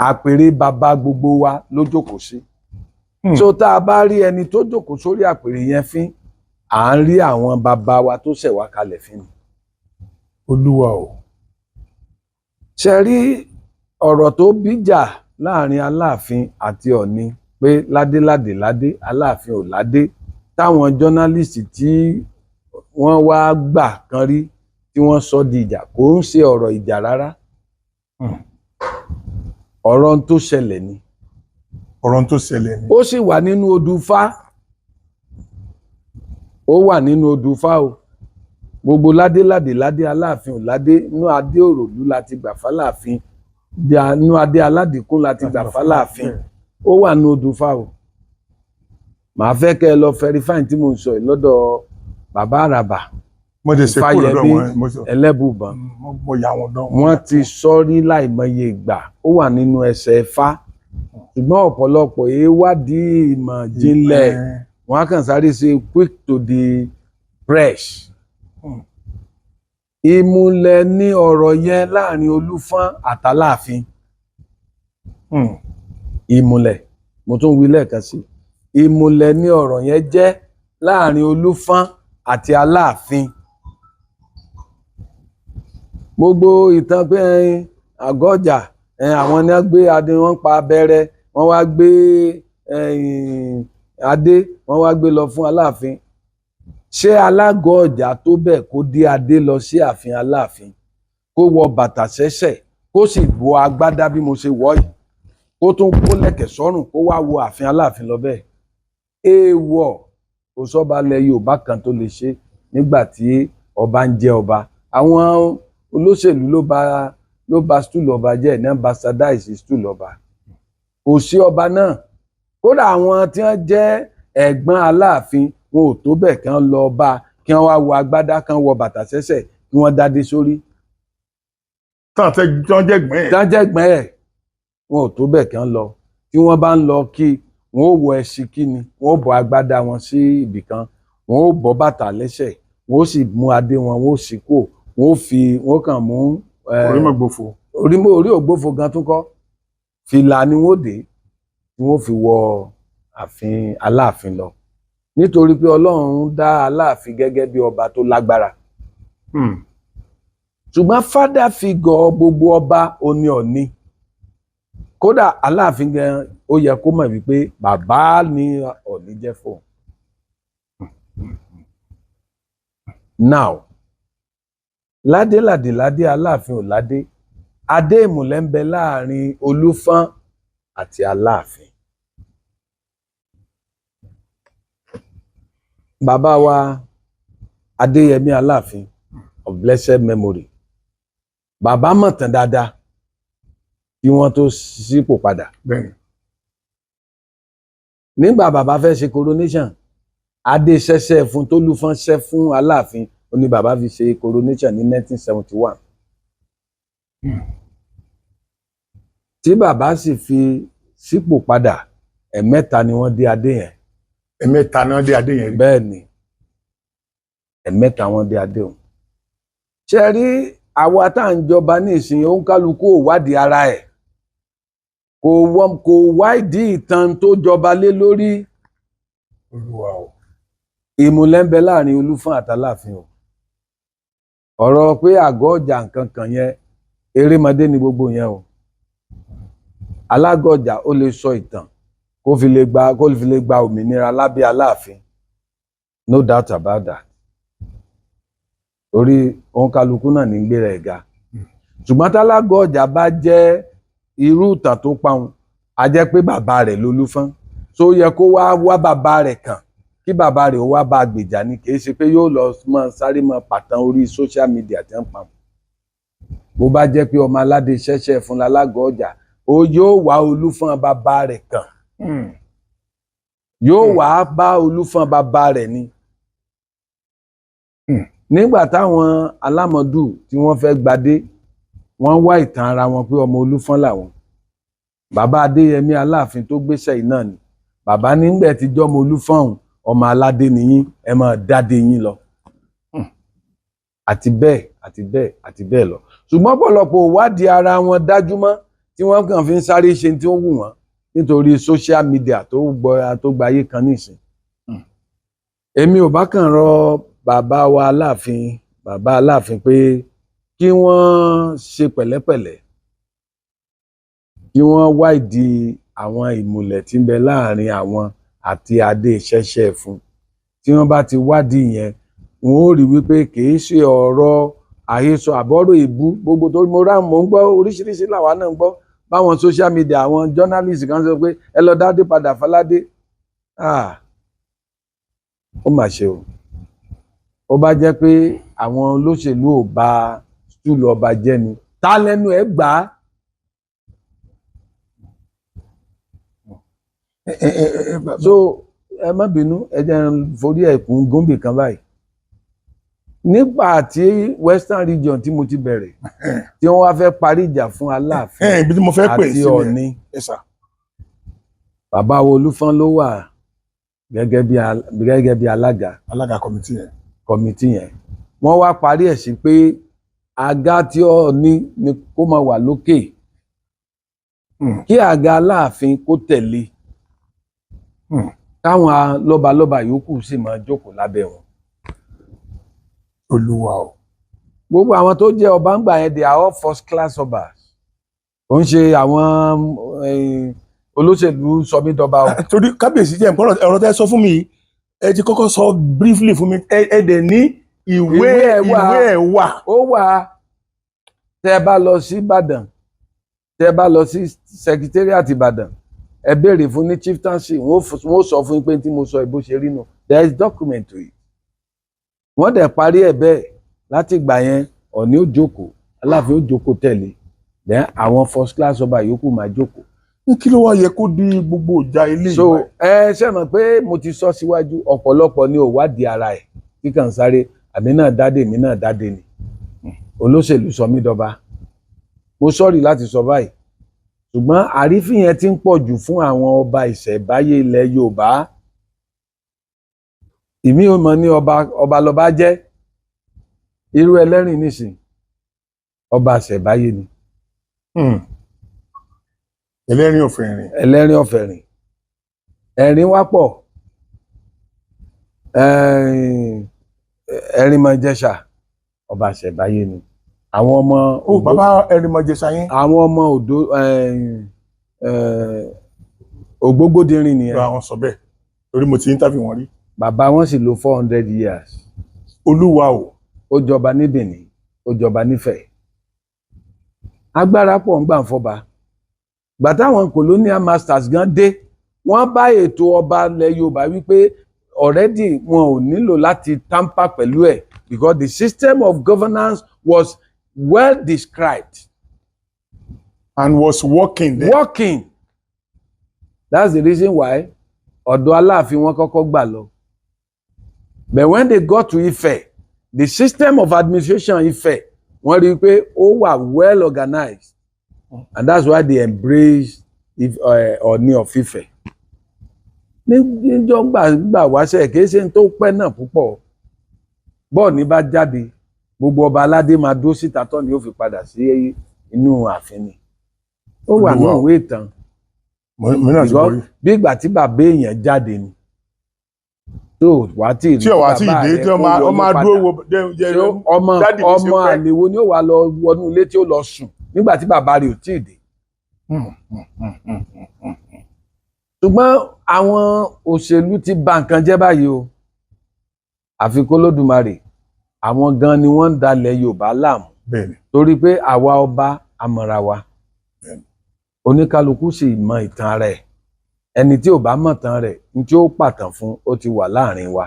Àpèrè bàbá gbogbo wa ló jókòó sí. So tá a bá rí ẹni tó jókòó sórí àpèrè yẹn fín, à ń rí àwọn bàbá wa tó ṣẹ̀ wá kalẹ̀ fín ni. Olúwa o. Ṣe rí ọ̀rọ̀ tó bíjà láàrin Aláàfin àti Ọ̀ọ̀ni pé ládéládé ládé Aláàfin ò ládé, táwọn jọ́nálìsì tí wọ́n wá gbà kan rí tí wọ́n sọ di ìjà, kò ń ṣe ọ̀rọ̀ ìjà rárá. Ọ̀rọ̀ tó ṣẹlẹ̀ ni. Ọ̀rọ̀ tó ṣẹlẹ̀ ni. Ó sì wà nínú Odùfá. Ó wà nínú Odùfá o. Gbogbo ládéládé ládé Aláàfin ò ládé, inú adé Òròlú láti gbà f'Aláàfin, inú adé Aládìkún láti gbà f'Aláàfin. Ó wà nínú Odùfá o. Màá fẹ́ kẹ́ ẹ lọ verify tí mo ń sọ yìí lọ́dọ̀ bàbá Àràbà Ifáyẹmí Ẹlẹ́bùbọn. Mo yà wọn dán. Wọ́n ti sọ rí láìmọye ìgbà, ó wà nínú ẹsẹ̀ Ifá. Ṣùgbọ́n ọ̀pọ̀lọpọ̀ ìwádìí ìmọ̀ jinlẹ̀ wọ́n á kàn sáré ṣe quick to the press. Ìmùlẹ̀ ní ọ̀rọ̀ yẹn láàrin Olúfọ́n àtàláàfin. Ìmùlẹ̀, mo tún wí lẹ́ẹ̀kan sí. Ìmùlẹ̀ ní ọ̀rọ̀ yẹn jẹ́ láàrin Olúfọ́n àti Aláàfin. Gbogbo ìtàn pé Àgọ́jà àwọn ni wọ́n gbé adé, wọ́n pa abẹ́rẹ́, wọ́n wá gbé adé, wọ́n wá gbé lọ fún Aláàfin. Ṣé Alágọ̀ọ̀jà tó bẹ́ẹ̀ kó dé adé lọ sí ààfin Aláàfin, kó wọ bàtà sẹ́sẹ̀, kó sì wọ agbádá bí mo ṣe wọ̀ yìí, kó tún kó lẹ̀kẹ̀ sọ́rùn, kó wá wọ ààfin Aláàfin lọ bẹ́ẹ̀? Èèwọ̀, kò sọ́ba ilẹ̀ Yorùbá kan tó lè ṣe nígbà tí ọba ń jẹ́ ọba. Àwọn olóṣèlú ló ba stool ọba jẹ́, ní bastardize stool ọba. Kò sí ọba náà. Kódà àwọn tí wọ́n jẹ́ ẹ̀gbọ́n Aláàfin wọn ò tó bẹ́ẹ̀ kí wọ́n lọ bá, kí wọ́n wá wọ agbádá, kí wọ́n wọ bàtà sẹ́sẹ̀, kí wọ́n dádé sórí. Tán jẹ́gbọ́n ẹ̀. Tán jẹ́gbọ́n ẹ̀, wọn ò tó bẹ́ẹ̀ kí wọ́n lọ. Tí wọ́n bá ń lọ kí, wọn ó wọ ẹṣin kíni, wọn ó bọ agbádá wọn sí ibì kan, wọn ó bọ bàtà lẹ́sẹ̀, wọn ó sì mú adé wọn, wọn ó sì kó, wọn kàn mú Orímọ̀gbòfo. Orí ògbófo gan tún kọ́. Fìlà ni wọn ó dé tí wọn ó fi wọ ààfin Aláàfin lọ. Nítorí pé Ọlọ́run dá Aláàfin gẹ́gẹ́ bí ọba tó lágbára. Ṣùgbọ́n father figure gbogbo ọba oní Ọ̀ọ̀ni. Kódà Aláàfin gan ó yẹ kó mọ̀ wípé bàbá ni Ọ̀ọ̀ni jẹ́ fún. Now, ládéládé ládé Aláàfin ò ládé, adé ìmùlẹ̀ ń bẹ láàrin Olúfọ́n àti Aláàfin. Bàbá wa Adéyẹmí Aláàfin of blessed memory, bàbá mọ̀ tán dáadáa kí wọ́n tó sípò padà. Bẹ́ẹ̀ni. Nígbà bàbá fẹ́ ṣe coronation, adé ṣẹ́ṣẹ́ fún tólúfọ́n ṣẹ́ fún Aláàfin, ó ní bàbá fi ṣe coronation ní 1971. Tí bàbá sì fi sípò padà, ẹ̀mẹ́ta ni wọ́n dé adé yẹn. Ẹ̀mẹ́ta náà dé adé yẹn rí. Bẹ́ẹ̀ ni, ẹ̀mẹ́ta wọ́n dé adé òun. ṣe rí àwa tá à ń jọba ní ìsìn òǹkálukú ò wádìí ara ẹ̀ kò wádìí ìtàn tó jọba lé lórí. Olúwa o. Ìmùlẹ̀ ń bẹ láàrin Olúfọ́n àtàláàfin o. Ọ̀rọ̀ pé àgọ́ ọjà nǹkan kan yẹn erémọdé ni gbogbo yẹn o. Alágọ̀ ọjà ó lè sọ ìtàn kó fi lè gba òmìnira lábẹ́ Aláàfin, no doubt about that. Torí òǹkálukú náà ní gbéra ẹ̀ ga. Ṣùgbọ́n tálágọ̀ ọjà bá jẹ́ irú ìtàn tó pa òun, a jẹ́ pé bàbá rẹ̀ lolúfọ́n, tó yẹ kó wá bàbá rẹ̀ kàn kí bàbá rẹ̀ ó wá bá a gbèjà ni, kì í ṣe pé yóò lọ sáré mọ pàtàn orí social media tí wọ́n pa wọn. Bó bá jẹ́ pé ọmọ aládé ṣẹ̀ṣẹ̀ fún lálágọ̀ ọjà, ó yóò wá Olúfọ́n bàbá rẹ̀ kàn, yóò wá bá Olúfọ́n bàbá rẹ̀ ni. Nígbà táwọn Alámọ̀dù tí wọ́n fẹ́ gbadé, wọ́n wá ìtàn ara wọn pé ọmọ Olúfọ́n làwọn. Bàbá Adéyẹmí Aláàfin tó gbéṣẹ́ yìí náà ni bàbá nígbà tí jọmọ Olúfọ́n ọ̀hún, ọmọ aládé nìyín, ẹ máa dáde yín lọ. Àti bẹ́ẹ̀ àti bẹ́ẹ̀ àti bẹ́ẹ̀ lọ. Ṣùgbọ́n ọ̀pọ̀lọpọ̀ wádìí ara wọn dájú mọ́ tí wọ́n kàn fi ń sáré ṣe tí ó wù wọ́n nítorí social media tó gbayé kan nísìn. Èmi ò bá kàn rọ bàbá wa Aláàfin pé kí wọ́n ṣe pẹ̀lẹ́pẹ̀lẹ́, kí wọ́n wádìí àwọn ìmùlẹ̀ tí ń bẹ láàrin àwọn àti adé ṣẹ̀ṣẹ̀ fún. Tí wọ́n bá ti wádìí yẹn, wọn ó rí wípé kìí ṣe ọ̀rọ̀ àhesọ àbọ̀rọ̀ èébú gbogbo tó mo ń gbọ́ oríṣiríṣi làwa náà ń gbọ́ báwọn social media àwọn journalist kan sọ pé ẹ lọ dádé padà fáládé. Ó mà ṣe o. Ó bá jẹ́ pé àwọn olóṣèlú ò bà stúlù ọba jẹ́ ni, ta lẹ́nu ẹ̀ gbà á. So ẹ má bínú, ẹ jẹ́ forí ẹ̀kún gómìnà kan báyìí. Nígbà tí Western region tí mo ti bẹ̀rẹ̀ tí wọ́n wá fẹ́ parí ìjà fún Aláàfin ibi tí mo fẹ́ pè àti sí Ọ̀ọ̀ni, bàbá wo Olúfọ́n ló wà gẹ́gẹ́ bí alága kọmitì yẹn. Wọ́n wá parí ẹ̀ sí pé àga tí Ọ̀ọ̀ni ni kó máa wà lókè, kí àga Aláàfin kó tẹ̀lé, káwọn lọ́balọ́ba yòókù sì máa jókòó lábẹ́ wọn. Olúwa o. Gbogbo àwọn tó jẹ́ ọba ń gbà yẹn, they are all first class obas. Ó ń ṣe àwọn olóṣèlú sọmídọba o. Torí kábíyèsí jẹ́ nǹkan ọ̀rọ̀ tẹ́ sọ fún mi, ẹ ti kọ́kọ́ sọ briefly fún mi, ẹ dẹ̀ ní ìwé ẹ̀ wà. Ó wà. Tẹ́ bá lọ sí Ìbàdàn, tẹ́ bá lọ sí secretariat Ìbàdàn, ẹ béèrè fún ní chieftaincy, wọ́n sọ fún pé tí mo sọ ìbò ṣe rí nù. There is document to it. Wọ́n dẹ̀ parí ẹ̀ bẹ́ẹ̀ láti ìgbà yẹn. Ọ̀ọ̀ni ó jókòó, Aláàfin ó jókòó tẹ̀lé, then àwọn first class ọba yòókù máa jókòó. Kí ló wá yẹ kó di gbogbo ìjà ilé ìgbà? So ṣe mọ̀ pé mo ti sọ síwájú, ọ̀pọ̀lọpọ̀ ni ò wádìí ara ẹ̀ kíkàn sáré àmì náà dáde mi náà dáde ni olóṣèlú sọ mí dọba. Mo sọ́rí láti sọ báyìí, ṣùgbọ́n àrífín yẹn ti ń pọ̀ jù fún àwọn ọba ìṣẹ̀báyé ilẹ̀ Yorùbá. Ìmí ò mọ̀ ní ọba lọba jẹ́, irú Ẹlẹ́rìn nísìn ọba ìṣẹ̀báyé ni. Ẹlẹ́rìn ọ̀fẹ̀rìn. Ẹlẹ́rìn ọ̀fẹ̀rìn. Ẹ̀rín wá pọ̀. Ẹ̀rìnmọ̀jẹ̀ṣà ọba ìṣẹ̀báyé ni. Àwọn ọmọ Odò. Bàbá Ẹ̀rìnmọ̀jẹ̀ṣà yẹn. Àwọn ọmọ Odò Ògbógbódìrín nìyẹn. Àwọn sọ bẹ́ẹ̀ torí mo ti interview wọn rí. Bàbá wọn sì lò 400 years. Olúwa o. Ó jọba ní Benin, ó jọba nífẹ̀ẹ́. Agbára pọ̀ ń gbà ń fọba. Gbà táwọn colonial masters gan dé, wọ́n bá ètò ọba ilẹ̀ Yorùbá wípé already wọn ò nílò láti tamper pẹ̀lú ẹ̀ because the system of governance was well described and was working there. Working. That's the reason why ọ̀dọ̀ Aláàfin wọn kọ́kọ́ gbà lọ. But when they got to Ifẹ̀, the system of administration Ifẹ̀, wọ́n rí i pé ó wà well organized. And that's why they embraced Ọọ̀ni of Ifẹ̀. Níjọ́ gbà wáṣẹ̀ kìí ṣe tó pẹ́ náà púpọ̀. Bọ́ọ̀ni bá jáde, gbogbo ọba aládé máa dó síta tán ni ó fi padà sí inú ààfin ni ó wà ní Olúwa o. ìwé ìtàn mi náà ti gbọ́ rí. bí ìgbà tí bàbá èèyàn jáde ni tó wá tí ì rí tí ọ̀wá tí bàbá ìdè rẹ̀ tí kó wọ́n wọlé máa padà. dúró wo Ṣé ọmọ dádì mi ṣe fẹ́. àlè wo ni ó wà lọ wọnú ilé tí ó lọ sùn nígbà tí bàbá rẹ̀ ò tí ì dé. Ṣùgbọ́n àwọn òṣèlú ti bà nǹkan jẹ́ báyìí o àfi k'Olódùmarè àwọn gan ni wọ́n ń dalẹ̀ Yorùbá láàmú bẹ́ẹ̀ni torí pé àwa ọba amọ̀ra wa oníkálukú sì mọ ìtàn ara ẹ̀ ẹni tí ò bá mọ̀ tán rẹ̀ ní tí ó pàtàn fún ó ti wà láàrin wa.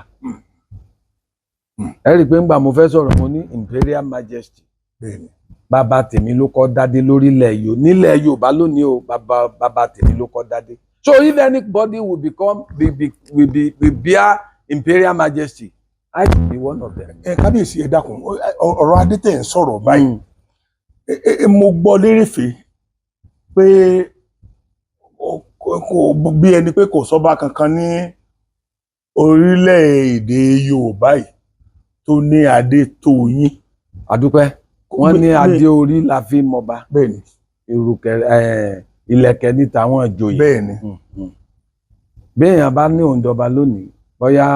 Ẹ rí i pé ńgbà mo fẹ́ sọ̀rọ̀ mo ní Imperial Majesty bẹ́ẹ̀ni bàbá tèmi ló kọ́ dádé lórílẹ̀ nílẹ̀ Yorùbá lónìí o bàbá tèmi ló kọ́ dádé. So if anybody will bear Imperial Majesty, I should be one of them. kábíyèsí ẹ dákun ọ̀rọ̀ adé tẹ̀ ń sọ̀rọ̀ báyìí mo gbọ́ lérèfé pé kò bí ẹni pé kò sọ́ba kankan ní orílẹ̀-èdè Yorùbá yìí tó ní adé tó yín. Àdúpẹ́ wọ́n ní adé orí la fi mọba bẹ́ẹ̀ni ìlẹ̀kẹ̀ ní tàwọn ìjòyè. bẹ́ẹ̀ni bí èèyàn bá ní òǹjọba lónìí bóyá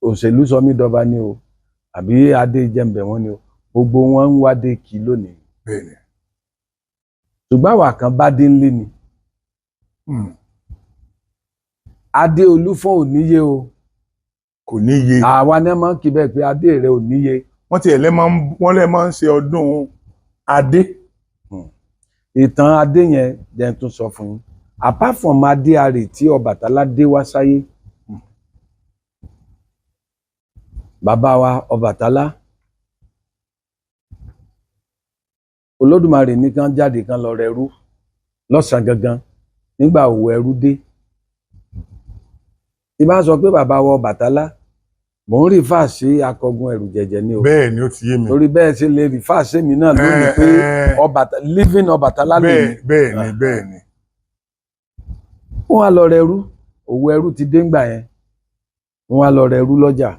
òṣèlú sọ mí dọba ni o àbí adé jẹ́ǹbẹ̀ wọn ni o gbogbo wọn ń wádé kí lónìí. bẹ́ẹ̀ni ṣùgbọ́n àwa kan bá dé ńlé ni adé Olúfọ́n ò níye o kò níye. àwa ní máa ń kí bẹ́ẹ̀ pé adé rẹ ò níye. wọ́n ti ẹ̀lẹ́ máa ń ṣe ọdún adé. ìtàn adé yẹn jẹ́ tún sọ fún yín apart from adé arè tí Ọbàtálá dé wá sáyé bàbá wa Ọbàtálá Olódùmarè ní kán jáde kán lọ rẹrú lọ́sàn gangan nígbà òwò ẹrú dé tí bá sọ pé bàbá wa Ọbàtálá mò ń rí fà sí akọgun ẹrù jẹjẹ ní o. bẹ́ẹ̀ ni ó ti yé mi. torí bẹ́ẹ̀ ṣe lè rí fà sí mi náà lónìí pé living Ọbàtálá lè ní. bẹ́ẹ̀ ni. wọ́n á lọ rẹrú òwò ẹrú ti dé ńgbà yẹn wọ́n á lọ rẹrú lọ́jà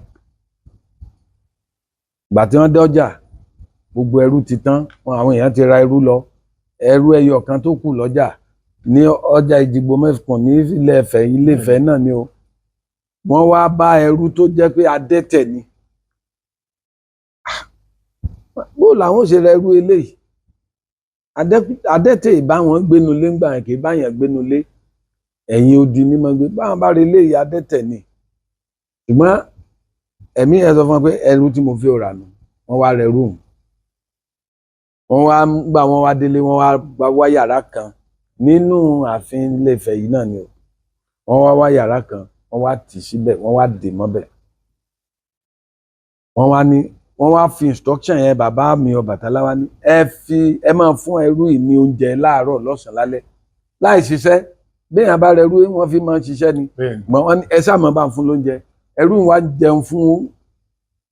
ìgbà tí wọ́n dé ọjà gbogbo ẹrú ti tán àwọn èèyàn ti ra ẹrú lọ ẹrú ẹyọ kan tó kù lọ́jà ní ọjà Ìjìgbò mẹ́fùkàn ní Ilé Ifẹ̀ náà ni o wọ́n wá bá ẹrú tó jẹ́ pé adẹ́tẹ̀ ni bó làwọn ṣe ra ẹrú eléyìí adẹ́tẹ̀ ìbáwọn gbénulé ńgbà yẹn kì í báyàn gbénulé ẹ̀yìn odi ní mọ́ gbé báwọn bá rí eléyìí adẹ́tẹ̀ ni ṣùgbọ́n ẹ̀mí ẹ̀ sọ fún wọn pé ẹrú tí mo fi rà nù wọ́n wá rẹrú wọ́n wá gbà wọ́n wá délé wọ́n wá yàrá kan nínú ààfin Ilé Ifẹ̀ yìí náà ni o wọ́n wá yàrá kan wọ́n wá tì síbẹ̀ wọ́n wá dè mọ́bẹ̀ wọ́n wá fi instruction yẹn bàbá mi Ọbàtálá wá ní ẹ máa fún ẹrú yìí ní oúnjẹ láàárọ̀ lọ́sàn-án lálẹ́ láì ṣiṣẹ́ béèyàn bá rẹrú wọ́n fi máa ń ṣiṣẹ́ ni wọ́n ní ẹ sáà máa bá ń fún lóúnjẹ ẹrú wa jẹun fún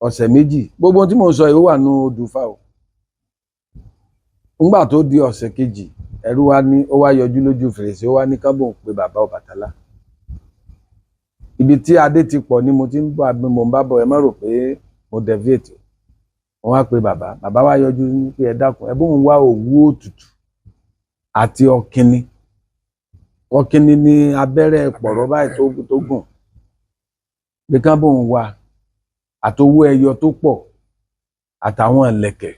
ọ̀sẹ̀ méjì gbogbo ohun tí mò ń sọ yìí ó wà nù Odùfà o ńgbà tó di ọ̀sẹ̀ kejì ẹrú wa ní ó wá yọjú lójú fèrèsé ó wá ní kábò ń pe bàbá Ọbàtálá ibi tí adé ti pọ̀ ni mo ti ń bá bọ̀ ẹ má rò pé mo deviate wọ́n wá pe bàbá wa yọjú ní pé ẹ dákun ẹ bóun wá òwú òtútù àti ọ̀kíní ní abẹ́rẹ́ pọ̀rọ̀ báyìí tó gùn pé kán bóun wá àtowó ẹyọ tó pọ̀ àtàwọn ìlẹ̀kẹ̀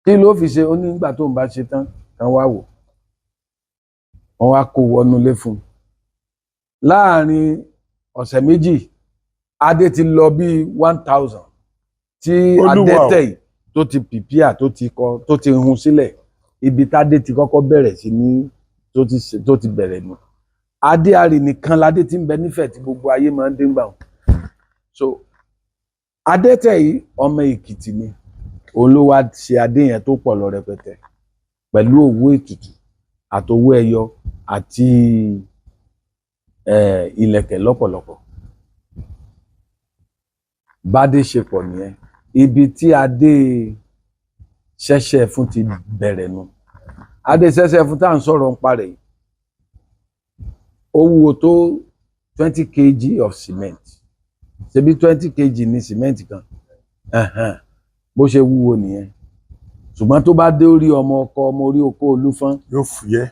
kí ló fi ṣe ó ní nígbà tó ń bá ṣe tán kan wá wò wọ́n wá kó wọnú ilé fún un láàrin ọ̀sẹ̀ méjì adé ti lọ bí 1000 tí adẹ́tẹ̀ yìí tó ti pìpíà tó ti hun sílẹ̀ ibi tádé ti kọ́kọ́ bẹ̀rẹ̀ sí ní tó ti bẹ̀rẹ̀ nù adé arì nìkan ládé tí ń bẹ nífẹ̀ẹ́ tí gbogbo ayé máa ń dé gbà wọn so adẹ́tẹ̀ yìí ọmọ Èkìtì ni òun ló wá ṣe adé yẹn tó pọ̀ lọ rẹpẹtẹ pẹ̀lú òwú ètùtù àtowó ẹyọ àti ìlẹ̀kẹ̀ lọ́pọ̀lọpọ̀ bádé ṣe pọ̀ nìyẹn ibi tí adé ṣẹ̀ṣẹ̀ fún ti bẹ̀rẹ̀ nu adé ṣẹ̀ṣẹ̀ fún tá à ń sọ̀rọ̀ ń parẹ̀ yìí ó wúwo tó 20 kg of cement ṣebí 20 kg ní sìmẹ́ǹtì kan bó ṣe wúwo nìyẹn ṣùgbọ́n tó bá dé orí ọmọ ọkọ ọmọ orí oko olúfọ́n yóò fúyẹ́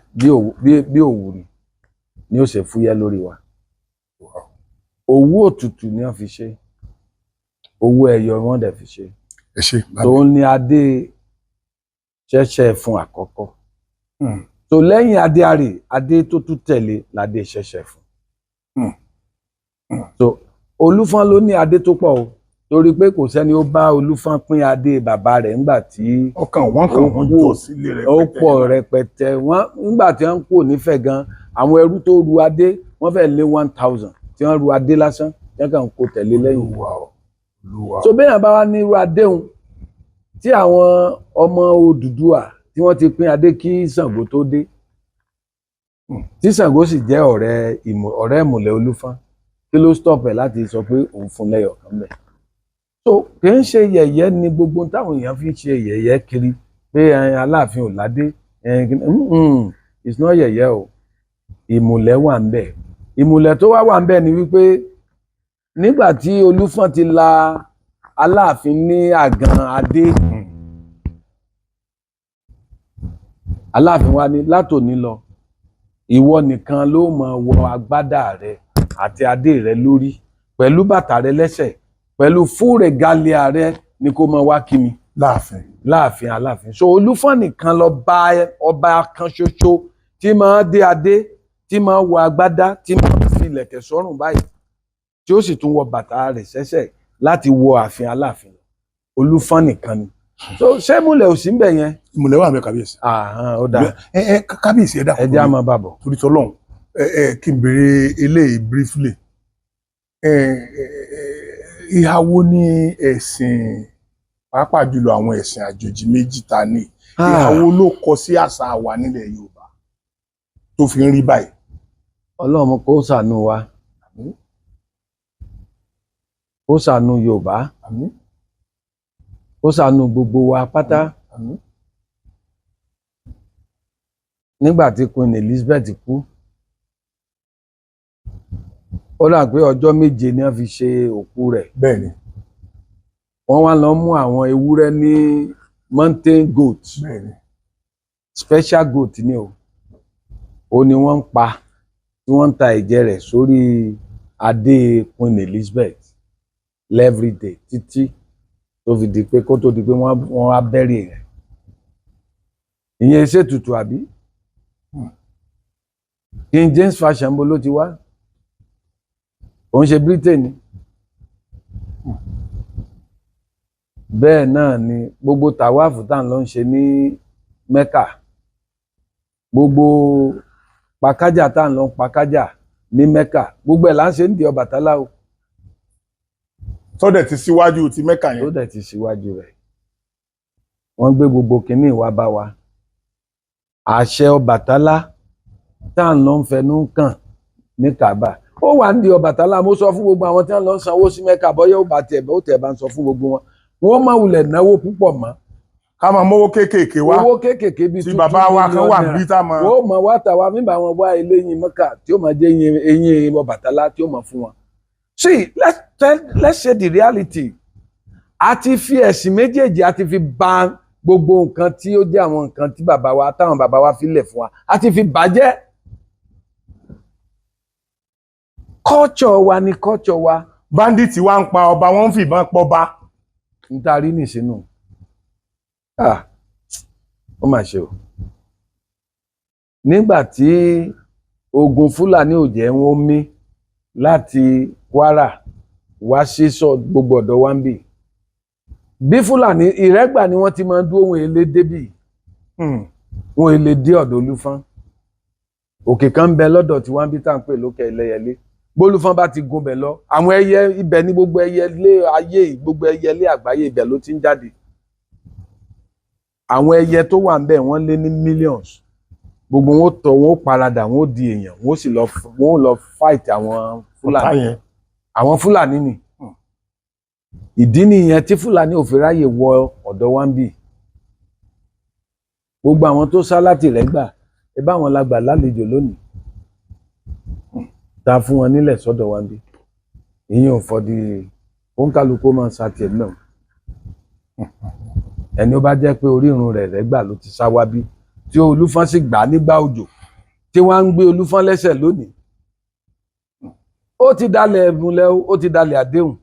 bí òwúrì ni ó ṣe fúyẹ́ lórí wa. Owú òtútù ni wọ́n fi ṣe, owó ẹyọ wọ́n dẹ̀ fi ṣe. ẹ ṣe tó ní adé ṣẹ̀ṣẹ̀ fún àkọ́kọ́. tó lẹ́yìn adé àrè adé tó tún tẹ̀lé ládé ṣẹ̀ṣẹ̀ fún. so olúfọ́n ló ní adé tó pọ̀ o torí pé kò sẹ́ni ó bá olúfọ́n pín adé bàbá rẹ̀ ńgbà tí wọ́n jọ sílé rẹpẹtẹ. ó pọ̀ rẹpẹtẹ wọ́n ńgbà tí wọ́n kò nífẹ̀ẹ́ gan àwọn ẹrú tó ru adé wọ́n fẹ́ lé 1000 tí wọ́n ru adé lásán tí wọ́n kàn kó tẹ̀lé lẹ́yìn. so bẹ́ẹ̀ bá wá ní irú adéhùn tí àwọn ọmọ Odùduwà tí wọ́n ti pín adé kí Ṣàngó tó dé tí Ṣàngó sì jẹ́ ọ̀rẹ́ ìmùlẹ̀ olúfọ́n kí ló stop ẹ̀ láti sọ pé òun fún lẹ́yọ̀ kan bẹ́ẹ̀. so kì í ṣe yẹ̀yẹ́ ni gbogbo táwọn èèyàn fi ṣe yẹ̀yẹ́ kiri pé Aláàfin ò ládé it's not yẹ̀yẹ́ o ìmùlẹ̀ wà ń bẹ̀. ìmùlẹ̀ tó wà ń bẹ̀ ni wípé nígbà tí olúfọ́n ti la Aláàfin ní àgàn adé Aláàfin wa ní látòní lọ ìwọ nìkan ló máa wọ agbádá rẹ àti adé rẹ lórí pẹ̀lú bàtà rẹ lẹ́sẹ̀ pẹ̀lú full regalia rẹ ni kó máa wá kí mi láàfin Aláàfin. so olúfọ́n nìkan lọ bá ọba kan ṣoṣo tí máa dé adé tí máa wọ agbádá tí máa fi ìlẹ̀kẹ̀ sọ́rùn báyìí tí ó sì tún wọ bàtà rẹ̀ sẹ́sẹ̀ láti wọ ààfin Aláàfin. Olúfọ́n nìkan ni. so ṣé ìmùlẹ̀ ò sí ń bẹ̀ yẹn. ìmùlẹ̀ wà ń bẹ kábíyèsí. ó dáa kábíyèsí ẹ dákun. ẹ jẹ́ á máa bàbọ̀. torí tọ́lọ́hún kí n béèrè eléyìí briefly. ìhà wo ni ẹ̀sìn pàápàá jùlọ àwọn ẹ̀sìn àjòjì méjì ta ní ìhà wo ló kọ sí àṣà wa nílẹ̀ Yorùbá tó fi ń rí báyìí. Ọlọ́run kó ṣàánú wa kó ṣàánú Yorùbá kó ṣàánú gbogbo wa pátá. nígbà tí Queen Elizabeth kú ó dà pé ọjọ́ 7 ni wọ́n fi ṣe òkú rẹ̀. bẹ́ẹ̀ni. wọ́n wá lọ mú àwọn ewúrẹ́ ní mountain goat. bẹ́ẹ̀ni. special goat ni o ni wọ́n ń pa tí wọ́n ń ta ẹ̀jẹ̀ rẹ̀ sórí adé Queen Elizabeth everyday títí tó fi di pé kó tó di pé wọ́n á bẹ́rì rẹ̀. ìyẹn ṣètùtù àbí King James fashion bó ló ti wá òun ṣe Britain ni. bẹ́ẹ̀ náà ni gbogbo tàwáàfù tá à ń lọ ń ṣe ní Mẹ́kà gbogbo pàkájà tá à ń lọ ń pàkájà ní Mẹ́kà gbogbo ẹ̀ là ń ṣe ń di Ọbàtálá o. tọ́dẹ̀ ti síwájú ti Mẹ́kà yẹn. tọ́dẹ̀ ti síwájú rẹ̀ wọ́n gbé gbogbo kínní wá bá wa àṣẹ Ọbàtálá tá à ń lọ ń fẹnu kàn ní Kaaba ó wà ń di Ọbàtálá. mo sọ fún gbogbo àwọn tí wọ́n lọ ń sanwó sí Mẹ́kà bọ́yá ó bá tiẹ̀ bá ó tẹ̀ bá ń sọ fún gbogbo wọn wọ́n máa wulẹ̀ náwó púpọ̀ mọ́. ká máa mówó kéékèèké wá owó kéékèèké bíi tí bàbá wa kan wà níbí tá máa. wọ́n máa wá tàwa nígbà wọn wá eléyìn Mẹ́kà tí ó máa jẹ́ eyín Ọbàtálá tí ó máa fún wọn. see let's say the reality. a ti fi ẹ̀sìn méjèèjì a ti fi bà gbogbo nǹkan tí ó jẹ́ àwọn nǹkan tí bàbá wa táwọn bàbá wa fi lẹ̀ fún wa a ti fi bàjẹ́. culture wa ni culture wa. bandits wa ń pa ọba wọn ń fìbọn pọba. n ta rí nìṣínú ó mà ṣe o. nígbà tí ogun Fúlàní ò jẹ́ wọn mí láti Kwara wá sí gbogbo ọ̀dọ̀ wa ń bì bí Fúlàní Ìrẹ́gbà ni wọ́n ti máa ń dúró wọn èlé débì wọn èlé dé ọ̀dọ̀ Olúfọ́n òkè kan ń bẹ lọ́dọ̀ tí wọ́n ń bí tá à ń pè lókè Ẹlẹ́yẹlé bólúfọ́n bá ti gun bẹ̀ lọ àwọn ẹyẹ ibẹ̀ ní gbogbo ẹyẹlé ayé gbogbo ẹyẹlé àgbáyé ibẹ̀ ló ti ń jáde àwọn ẹyẹ tó wà ń bẹ̀ wọ́n lé ní millions gbogbo wọn tọ̀ wọn paradà wọn di èèyàn wọn lọ fight àwọn Fúlàní àwọn Fúlàní ni ìdí nìyẹn tí Fúlàní ò fi ráyè wọ ọ̀dọ̀ wa ń bì gbogbo àwọn tó sá láti Ìrẹ́gbà ẹ bá wọn lágbà lálejò lónìí ta fún wọn nílẹ̀ sọ́dọ̀ wa ń bì ìyẹn ò for the òun kálukú máa ṣàtìẹ náà ẹni ó bá jẹ́ pé orírun rẹ̀ gbà ló ti sá wá bí tí Olúfọ́n sì gbà nígbà òjò tí wọ́n ń gbé Olúfọ́n lẹ́sẹ̀ lónìí ó ti dalẹ̀ múlẹ̀ ó ti dalẹ̀ àdéhùn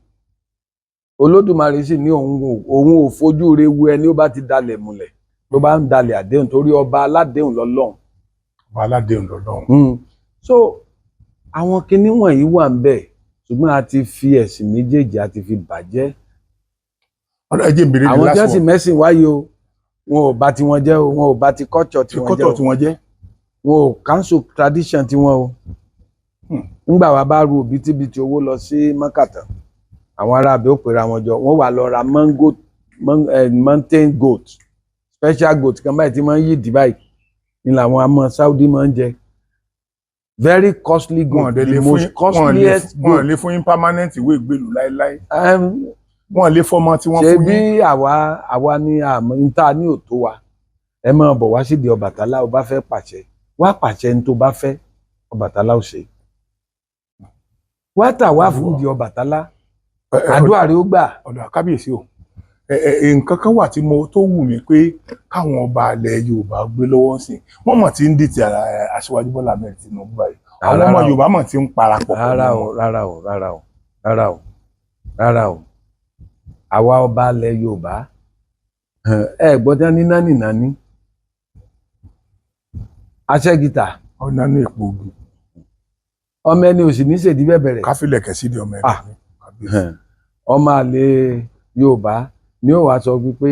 Olódùmarè sì ní òun ò fojú re wu ẹni ó bá ti dalẹ̀ múlẹ̀ tó bá ń dalẹ̀ àdéhùn torí ọba aládéhùn lọ́lọ́run. ọba aládéhùn lọ́lọ́run. So àwọn kinní wọ̀nyí wà ń bẹ̀ ṣùgbọ́n a ti fi ẹ̀sìn méjèèjì a ti fi bàjẹ́. àwọn tí wọ́n sì mẹ́sìn wáyé o wọn ò bà tiwọn jẹ́ o wọn ò bà ti culture tiwọn jẹ́ wọn ò cancel tradition tiwọn o. nígbà wa bá ru òbítíbitì owó lọ sí mọ́kàtà àwọn ará abẹ́ ó pèrè àwọn jọ wọ́n wà lọ ra mountain goat special goat kan báyìí tí máa ń yí ìdí báyìí ni làwọn amọ̀ Saudi máa ń jẹ very costly goat the most costliest goat. wọ́n lè fún yín permanent ìwé ìgbélú láéláé wọ́n lè fọmọ tí wọ́n fún yín. ṣe bí àwa ní àmọ́ níta ní òtó wa ẹ máa bọ̀ wá sídìí Ọbàtálá ó bá fẹ́ pàṣẹ wá pàṣẹ ní tó bá fẹ́ Ọbàtálá ó ṣe wá tà wá fún di Ọbàtálá àdúrà rẹ ó gbà. ọ̀dọ̀ kábíyèsí o nǹkan kan wà tí mo tó wù mí pé káwọn ọba ilẹ̀ Yorùbá gbé lọ́wọ́ sí wọ́n mọ̀ tí ń dìtẹ̀ Aṣíwájú Bọ́lá Ahmed Tinubu báyìí àwọn ọmọ Yorùbá mọ̀ tí ń parapọ̀. rárá o àwa ọba ilẹ̀ Yorùbá ẹ gbọ́dọ̀ ní nání aṣẹ́gìtà ọ̀nà ní èpo ogun ọmọ ẹni ò sì ní ṣèdí bẹ̀bẹ̀rẹ̀ káfílẹ̀ kẹ̀sí di ọmọ ẹni. ọmọ àlè Yorùbá ni ó wàá sọ wípé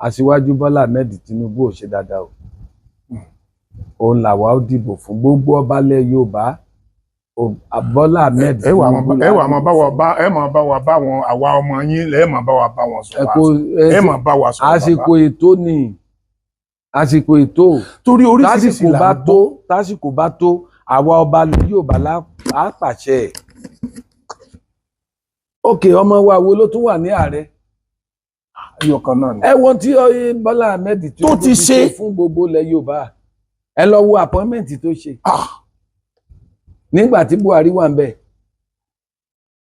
Aṣíwájú Bọ́lá Ahmed Tinubu ò ṣe dáadáa o òun làwa ó dìbò fún gbogbo ọba ilẹ̀ Yorùbá Bọ́lá Ahmed Tinubu. ẹ máa bá wa bá wọn àwa ọmọ yín ẹ máa bá wa bá wọn sọ ẹ máa bá wa sọ bàbá. àsìkò ètò ni àsìkò ètò torí oríṣiríṣi là ń gbọ́ tásìkò bá tó àwa ọba ilẹ̀ Yorùbá á pàṣẹ. òkè ọmọ wa wo ló tún wà ní ààrẹ ẹyọkan náà ni. ẹ wo tí Bọ́lá Ahmed tó ti ṣe fún gbogbo ilẹ̀ Yorùbá ẹ lọ wo appointment tó ṣe nígbà tí Buhari wà ń bẹ̀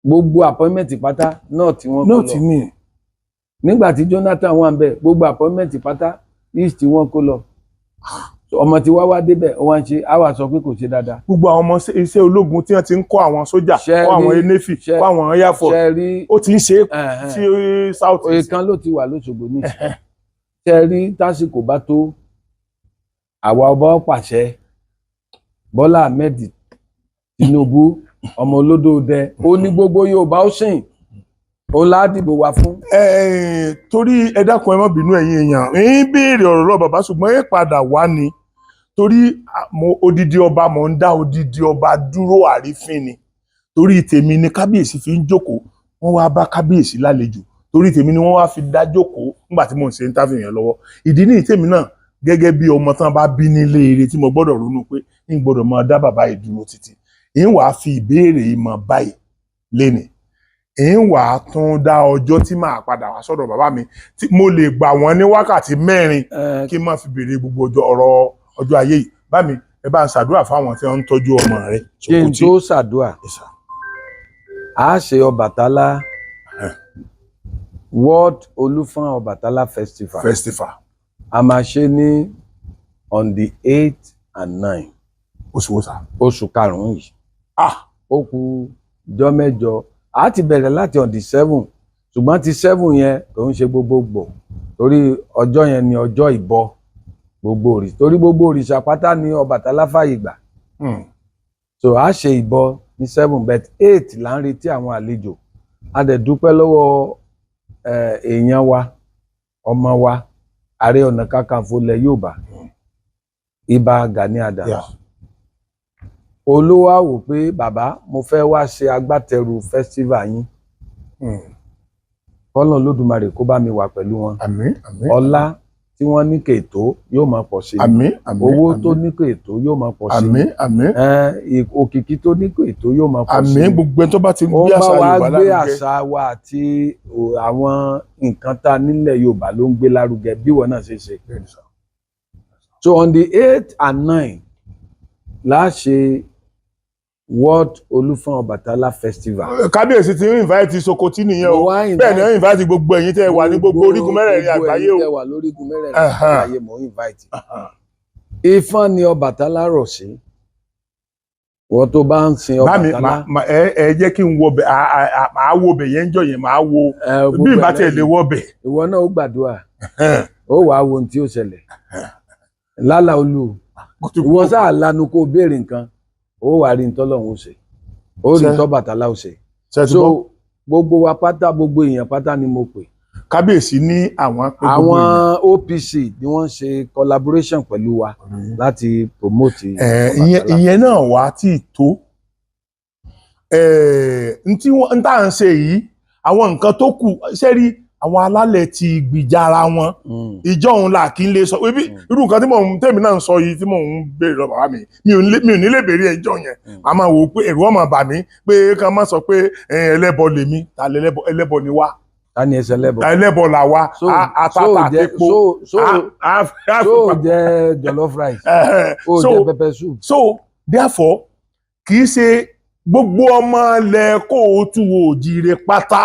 gbogbo appointment pátá náà tí wọ́n kó lọ nígbà tí Jonathan wà ń bẹ̀ gbogbo appointment pátá east tí wọ́n kó lọ ọmọ tí wá débẹ̀ ó wá ń ṣe á wà sọ pé kò ṣe dáadáa. gbogbo àwọn ọmọ iṣẹ́ ológun tí wọ́n ti ń kọ́ àwọn sójà kọ́ àwọn navy kọ́ àwọn air force ó ti ń ṣe sí south. oye kan ló ti wà lóṣogbo ní ṣe rí tásìkò bá tó àwa ọba pàṣẹ Bọ́lá Ahmed Tinubu ọmọ olódòdẹ ó ní gbogbo Yorùbá ó sìn ó ládìbò wá fún. torí ẹ dákun ẹ má bínú ẹ̀yin èèyàn ń béèrè ọ̀rọ̀ lọ bàbá ṣùgbọ́n ẹ padà wá ni torí odidi ọba mò ń dá odidi ọba dúró àrífín ni torí tèmi ni kábíyèsí fi ń jókòó wọ́n wá bá kábíyèsí lálejò torí tèmi ni wọ́n wá fi dá jókòó nígbà tí mò ń ṣe interview yẹn lọ́wọ́ ìdí ní tèmi náà gẹ́gẹ́ bí ọmọ tán bá bí nílé eré tí mo gbọ́dọ̀ ronú pé ń gbọ́dọ̀ máa dá bàbá yìí dúró títí ń wàá fi ìbéèrè yìí mọ báyìí lénìí ń wà á tún dá ọjọ́ tí màá padà wá sọ́dọ̀ bàbá mi tí mo lè gbà wọ́n ní wákàtí 4 kí n má fi béèrè gbogbo ọ̀rọ̀ ọjọ́ ayé yìí bá mi ẹ bá ń ṣàdúrà fáwọn tí wọ́n ń tọ́jú ọmọ rẹ̀. kí n tó ṣàdúrà a ṣe Ọbàtálá World Olúfọ́n Ọbàtálá Festival a máa ṣe ní on the 8th and 9th oṣù karùn-ún yìí ó kù ọjọ́ mẹ́jọ a ti bẹ̀rẹ̀ láti on the 7th ṣùgbọ́n ti 7 yẹn kò ń ṣe gbogbogbò torí ọjọ́ yẹn ni ọjọ́ ìbọ gbogbo òrìṣà torí gbogbo òrìṣà pátá ni Ọbàtálá fàyè gbà so a ṣe ìbọ ní 7 but 8 là ń retí àwọn àlejò a dẹ̀ dúpẹ́ lọ́wọ́ èèyàn wa ọmọ wa Ààrẹ Ọ̀nà Kakanfò ilẹ̀ Yorùbá Ìbà Gani Adams olówó wò pé bàbá mo fẹ́ wá ṣe agbátẹrù festival yín kọ́lọ́n Olódùmarè kó bá mi wà pẹ̀lú wọn ọlá tí wọ́n ní kètò yóò máa pọ̀ sí owó tó ní kètò yóò máa pọ̀ sí òkìkí tó ní kètò yóò máa pọ̀ sí gbogbo ẹni tó bá ti gbé àṣà Yorùbá lárugẹ ó bá wa gbé àṣà wa àti àwọn nǹkan tá nílẹ̀ Yorùbá ló ń gbé lárugẹ bí wọn náà ṣe ṣe so on the 8th and 9th láṣẹ World Olúfọ́n Ọbàtálá Festival. Kábíyèsí ti ń invite Sokoti nìyẹn o bẹ́ẹ̀ ni ó invite gbogbo ẹ̀yin tẹ́ wà ní gbogbo orígun mẹ́rẹ̀ẹ̀rin àgbáyé o. gbogbo ẹ̀yin tẹ́ wà lórígun mẹ́rẹ̀ẹ̀rin àgbáyé mo invite. Ifá ni Ọbàtálá rọ̀ sí. Wọ́n tó bá ń sin Ọbàtálá. Ẹ jẹ́ kí n wo bẹ̀ màá wo bẹ̀ yẹn ń jọ yẹn màá wo bí n bá tiẹ̀ lè wọ bẹ̀. Ìwọ náà ó gbàdúrà ó wàá wo ohun tí ó ṣẹlẹ̀ lálà olú ìwọ sáà lanu kó béèrè nǹkan ó wàá rí ntọ́lọ́run ó ṣe ó rí tọ́bàtálá ó ṣe. So gbogbo wa pátá gbogbo èèyàn pátá ni mo pè. Kábíyèsí ní àwọn OPC ni wọ́n ṣe collaboration pẹ̀lú wa láti promote. Ìyẹn náà wá tí tó n tá à ń ṣe yìí àwọn nǹkan tó kù sẹ́rí àwọn alálẹ̀ ti gbìjára wọn ìjọ òun là kí n lè sọ irú nǹkan tí tèmi náà ń sọ yìí tí mò ń béèrè lọ bàbá mi mi ò ní lè béèrè ẹjọ́ yẹn a máa wò ó pé ẹ̀rù ọmọ bà mí pé ká má sọ pé ẹlẹ́bọ lèmi ta ẹlẹ́bọ ni wá. Ta ni ẹsẹ̀ ẹlẹ́bọ? Ẹlẹ́bọ là wá àtàtà àtẹ̀pọ̀ so jẹ jollof rice o jẹ pepper soup. So therefore kì í ṣe gbogbo ọmọ ilẹ̀ Kóòtù Òjíire pátá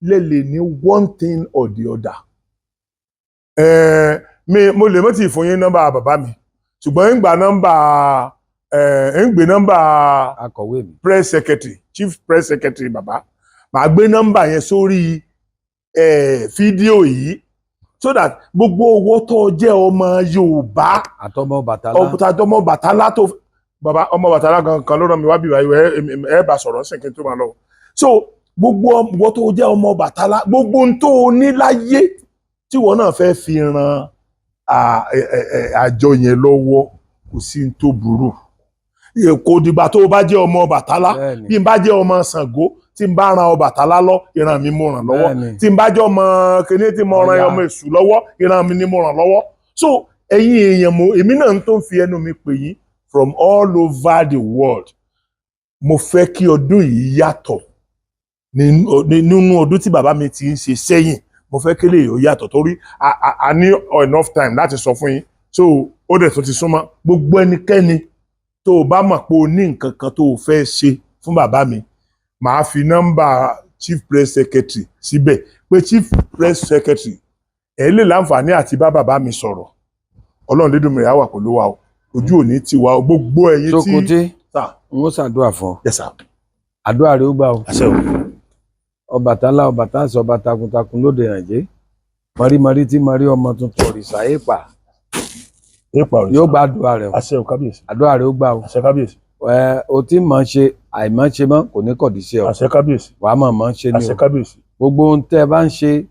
lè ní one thing or the other. Mo lè mọ́ ti fún yín nọ́mbà bàbá mi ṣùgbọ́n ń gbé nọ́mbà akọ̀wé mi press secretary chief press secretary bàbá màá gbé nọ́mbà yẹn sórí fídíò yìí so that gbogbo owó tó jẹ́ ọmọ Yorùbá àtọmọ Bàtálá tó bàbá ọmọ Bàtálá kan ló rán mi wá bí ẹ bá sọ̀rọ̀ sí kí n tó máa lọ. So gbogbo ọmọ tó jẹ́ ọmọ Bàtálá gbogbo ohun tó ní láyé tí wọ́n náà fẹ́ fi ran àjọ yẹn lọ́wọ́ kò sí tó burú. Kò dìgbà tó bá jẹ́ ọmọ Bàtálá bí n bá jẹ́ ọmọ Ṣàngó tí n bá ran Ọbàtálá lọ ìran mi mo ràn lọ́wọ́ tí n bá jẹ́ ọmọ kíní tí mo ran ọmọ Èṣù lọ́wọ́ ìran mi ni mo ràn lọ́wọ́. So ẹ̀yin èèyàn èmi náà tó ń fi ẹnu mi pè yín from all over the world mo fẹ́ kí ọdún yìí yàtọ̀ nínú ọdún tí bàbá mi ti ń ṣe sẹ́yìn mo fẹ́ kí lè yàtọ̀ torí a ní enough time láti sọ fún yín. So ó dẹ̀ tó ti súnmọ́ gbogbo ẹnikẹ́ni tó o bá mọ̀ pé o ní nǹkan kan tó o fẹ́ ṣe fún bàbá mi màá fi nọ́mbà chief press secretary síbẹ̀ pé chief press secretary ẹ̀ lè láǹfààní àti bá bàbá mi sọ̀rọ̀ Ọlọ́run lédùmarè á wà pẹ̀lú wa o ojú òní ti wa gbogbo ẹ̀yin tí. Sókótì n ó ṣàdúrà fún ọ. Yes sir. Àdúrà rẹ ó gbà o. Àṣẹ o. Ọbàtálá Ọbàtánsì ọba takuntakun lóde Nàìjẹ́ mọ̀rímọ̀rí tí mọ̀rí ọmọ tuntun òrìṣà èèpà yóò gba àdúrà rẹ o. Àṣẹ o kábíyèsí. Àdúrà rẹ ó gbà o. Àṣẹ kábíyèsí. O tí mọ̀ ń ṣe àìmọ̀ ṣe mọ́ kò ní kọ̀dí sí ọ. Àṣẹ kábíyèsí. Wàá mọ̀ ń ṣe ni o. Àṣẹ kábíyèsí. Gbogbo ohun tẹ́ ẹ bá ń ṣe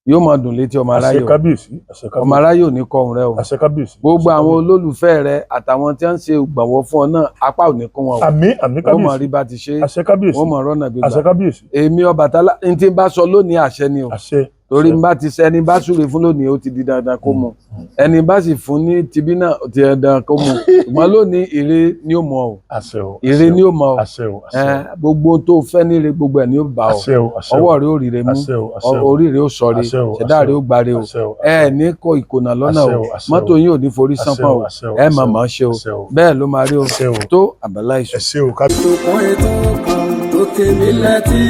yóò máa dùn létí ọmọ aráyé o. Àṣẹ kábíyèsí. Àṣẹ kábíyèsí. Ọmọ aráyé ò ní kọ ohùn rẹ o. Àṣẹ kábíyèsí. Gbogbo àwọn olólùfẹ́ rẹ àtàwọn tí wọ́n ń ṣe ìgbọ̀nwọ́ fún ọ náà apá ò ní kún wọn o. Àmín àmín kábíyèsí. wọ́n mọ̀ rí bá ti ṣe. Àṣẹ kábíyèsí. wọ́n mọ̀ rọ́nà gbígbà. Àṣẹ kábíyèsí. Èmi Ọbàtálá n tí bá sọ lónìí àṣẹ ni o. Àṣẹ. Torí n bá ti ṣe ẹni bá súre fún lónìí ó ti di dandan kó mu ẹni bá sì fún ní tibí náà ó ti di dandan kó mu ṣùgbọ́n lónìí ire ni ó mọ o. Àṣẹ o. Ire ni ó mọ o. Àṣẹ o. Àṣẹ o. Gbogbo tó fẹ́ ní ire gbogbo ẹ̀ ni ó bá ọ. Àṣẹ o. Àṣẹ o. Ọwọ́ rẹ ó rire mú orí rẹ ó sọre ṣẹ̀dá rẹ ó gbare o. Ẹ ní kọ ìkònà lọ́nà o mọ́tò yín ò ní forí sánpọ́n o ẹ mà máa ṣe o bẹ́ẹ̀ ló máa rí o tó Àgbàlá Ìṣù. Ẹ ṣé o kábíyèsí. Ètò kan tó tèmi létí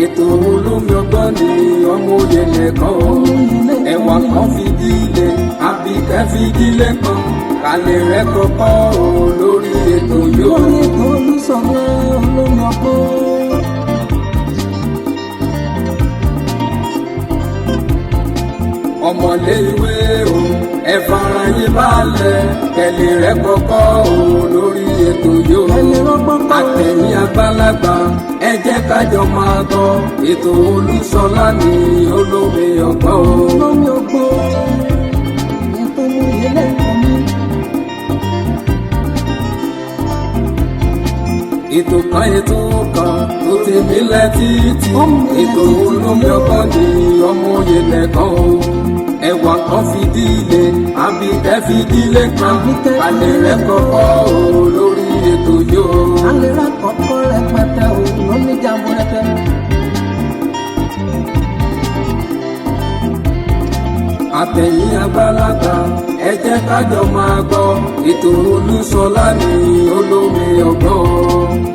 ètò Olómi Ọgbọ́n ni ọmọ òye nìkan o ẹwà kan fìdílé Àbíkẹ́ fìdílé kan kálẹ̀ rẹ̀ kọ́kọ́ o lórí ètò yóò. lórí ètò Olúṣọ̀lá Olómi Ọgbọ́n. ọmọlé ìwé o ẹ fara yín balẹ̀ kẹlẹ̀ rẹ̀ kọ́kọ́ o lórí ètò yóò. àtẹ̀yìn àgbàlagbà ẹ jẹ́ kájọ máa gbọ́ ètò Olúṣọlá ní Olómi Ọgbọ́n o. Olómi Ọgbọ́n ètò ìyẹlẹ ìkànnì. ètò kan tó ti mí létí tí ètò Olómi Ọgbọ́n ní ọmọ òye nìkan o ẹwà kan fìdílé Àbíkẹ́ fìdílé kan kálẹ̀ rẹ̀ kọ́kọ́ o lórí ètò yóò. kálẹ̀ rẹ̀ kọ́kọ́ rẹpẹtẹ o lómi jàmbó rẹpẹtẹ. àtẹ̀yìn àgbàlagbà ẹ jẹ́ ká jọ máa gbọ́ ètò Olúṣọlá ní olómi ọgbọ́n.